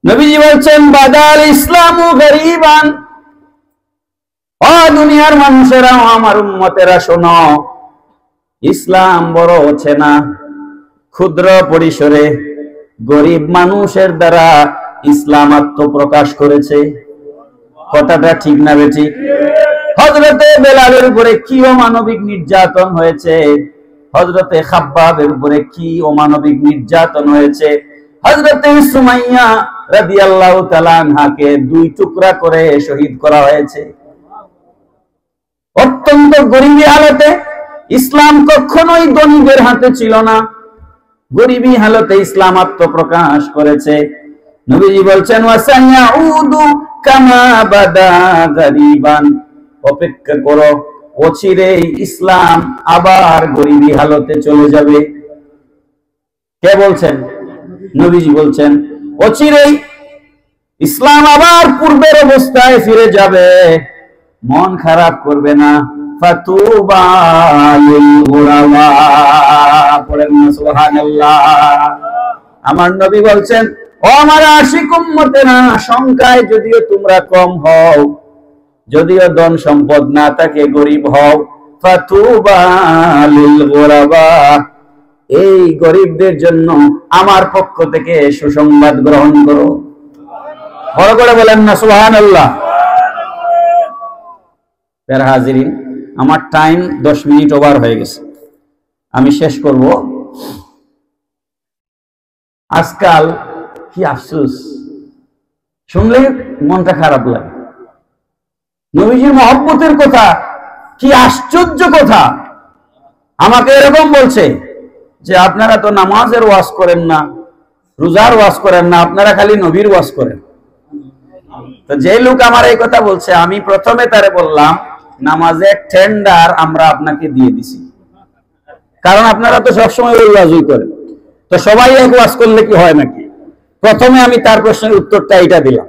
নবীজি বলছেন, বাদাল ইসলামু গরীবান, ও দুনিয়ার মানুষেরা, আমার উম্মতেরা শোনো, ইসলাম বড় হচ্ছে না, ক্ষুদ্র পরিসরে গরিব মানুষের দ্বারা ইসলাম আত্মপ্রকাশ করেছে। কথাটা ঠিক না বেঠিক? হযরতে বেলালের উপরে কি অমানবিক নির্যাতন হয়েছে, হযরতে খাব্বাবের উপরে কি অমানবিক নির্যাতন হয়েছে, হযরতে সুমাইয়া রাদিয়াল্লাহু তাআলা আনহাকে 2 টুকরা করে শহীদ করা হয়েছে। অত্যন্ত গরিবী হালতে, ইসলাম কখনোই ধনীদের হাতে ছিল না, গরিবী হালতে ইসলাম আত্মপ্রকাশ করেছে। নবীজি বলছেন ওয়াসায়াউদু কামা বাদা গরিবান, অপেক্ষা করো, অচিরেই ইসলাম আবার গরিবী হালতে চলে যাবে। কে বলছেন? নবীজি বলছেন অচিরেই ইসলাম আবার পূর্বের অবস্থায় ফিরে যাবে, মন খারাপ করবে না। ফাতুবা লিল গুরাবা, পড়েন না সুবহানাল্লাহ। আমার নবী বলছেন ও আমার আশিক উম্মতেরা, সংখ্যায় যদিও তোমরা কম হও, যদিও ধন সম্পদ না থাকে, গরিব হও, ফাতুবা লিল গুরাবা, এই গরিবদের জন্য আমার পক্ষ থেকে সুসংবাদ গ্রহণ করো। বড় করে বলেন না সুবহানাল্লাহ। প্যারা হাজিরিন, আমার টাইম 10 মিনিট ওভার হয়ে গেছে, আমি শেষ করব। আজকাল কি আফসোস, শুনলে মনটা খারাপ লাগে। নবীজির মহব্বতের কথা, কি আশ্চর্য কথা। আমাকে এরকম বলছে যে আপনারা তো নামাজের ওয়াজ করেন না, রোজার ওয়াজ করেন না, আপনারা খালি নবীর ওয়াজ করেন। তো যে লোক আমার এই কথা বলছে, আমি প্রথমে তারে বললাম নামাজের টেন্ডার আমরা আপনাকে দিয়ে দিছি, কারণ আপনারা তো সবসময় ওই ওয়াজই করেন, তো সবাই এক ওয়াজ করলে কি হয় নাকি? প্রথমে আমি তার প্রশ্নের উত্তরটা এটা দিলাম,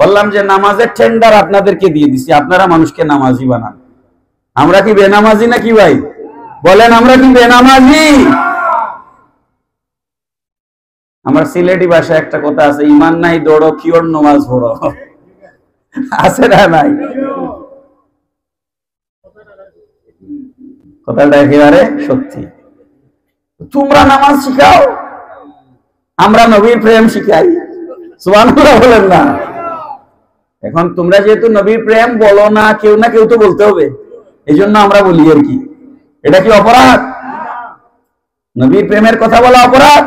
বললাম যে নামাজের টেন্ডার আপনাদেরকে দিয়ে দিছি, আপনারা মানুষকে নামাজি বানান। আমরা কি বেনামাজি নাকি ভাই? বলেন আমরা কি বেনামাজি? আমার সিলেটি ভাষায় একটা কথা আছে, ইমান নাই দৌড়ো কিওর নামাজ পড়ো, আছে না নাই? কথাটা একেবারে সত্যি। তোমরা নামাজ শিখাও, আমরা নবীর প্রেম শিখাই, সুবহানাল্লাহ বলেন না। এখন তোমরা যেহেতু নবীর প্রেম বলো না, কেউ না কেউ তো বলতে হবে, এই জন্য আমরা বলি আর কি। এটা কি অপরাধ? নবীর প্রেমের কথা বলা অপরাধ?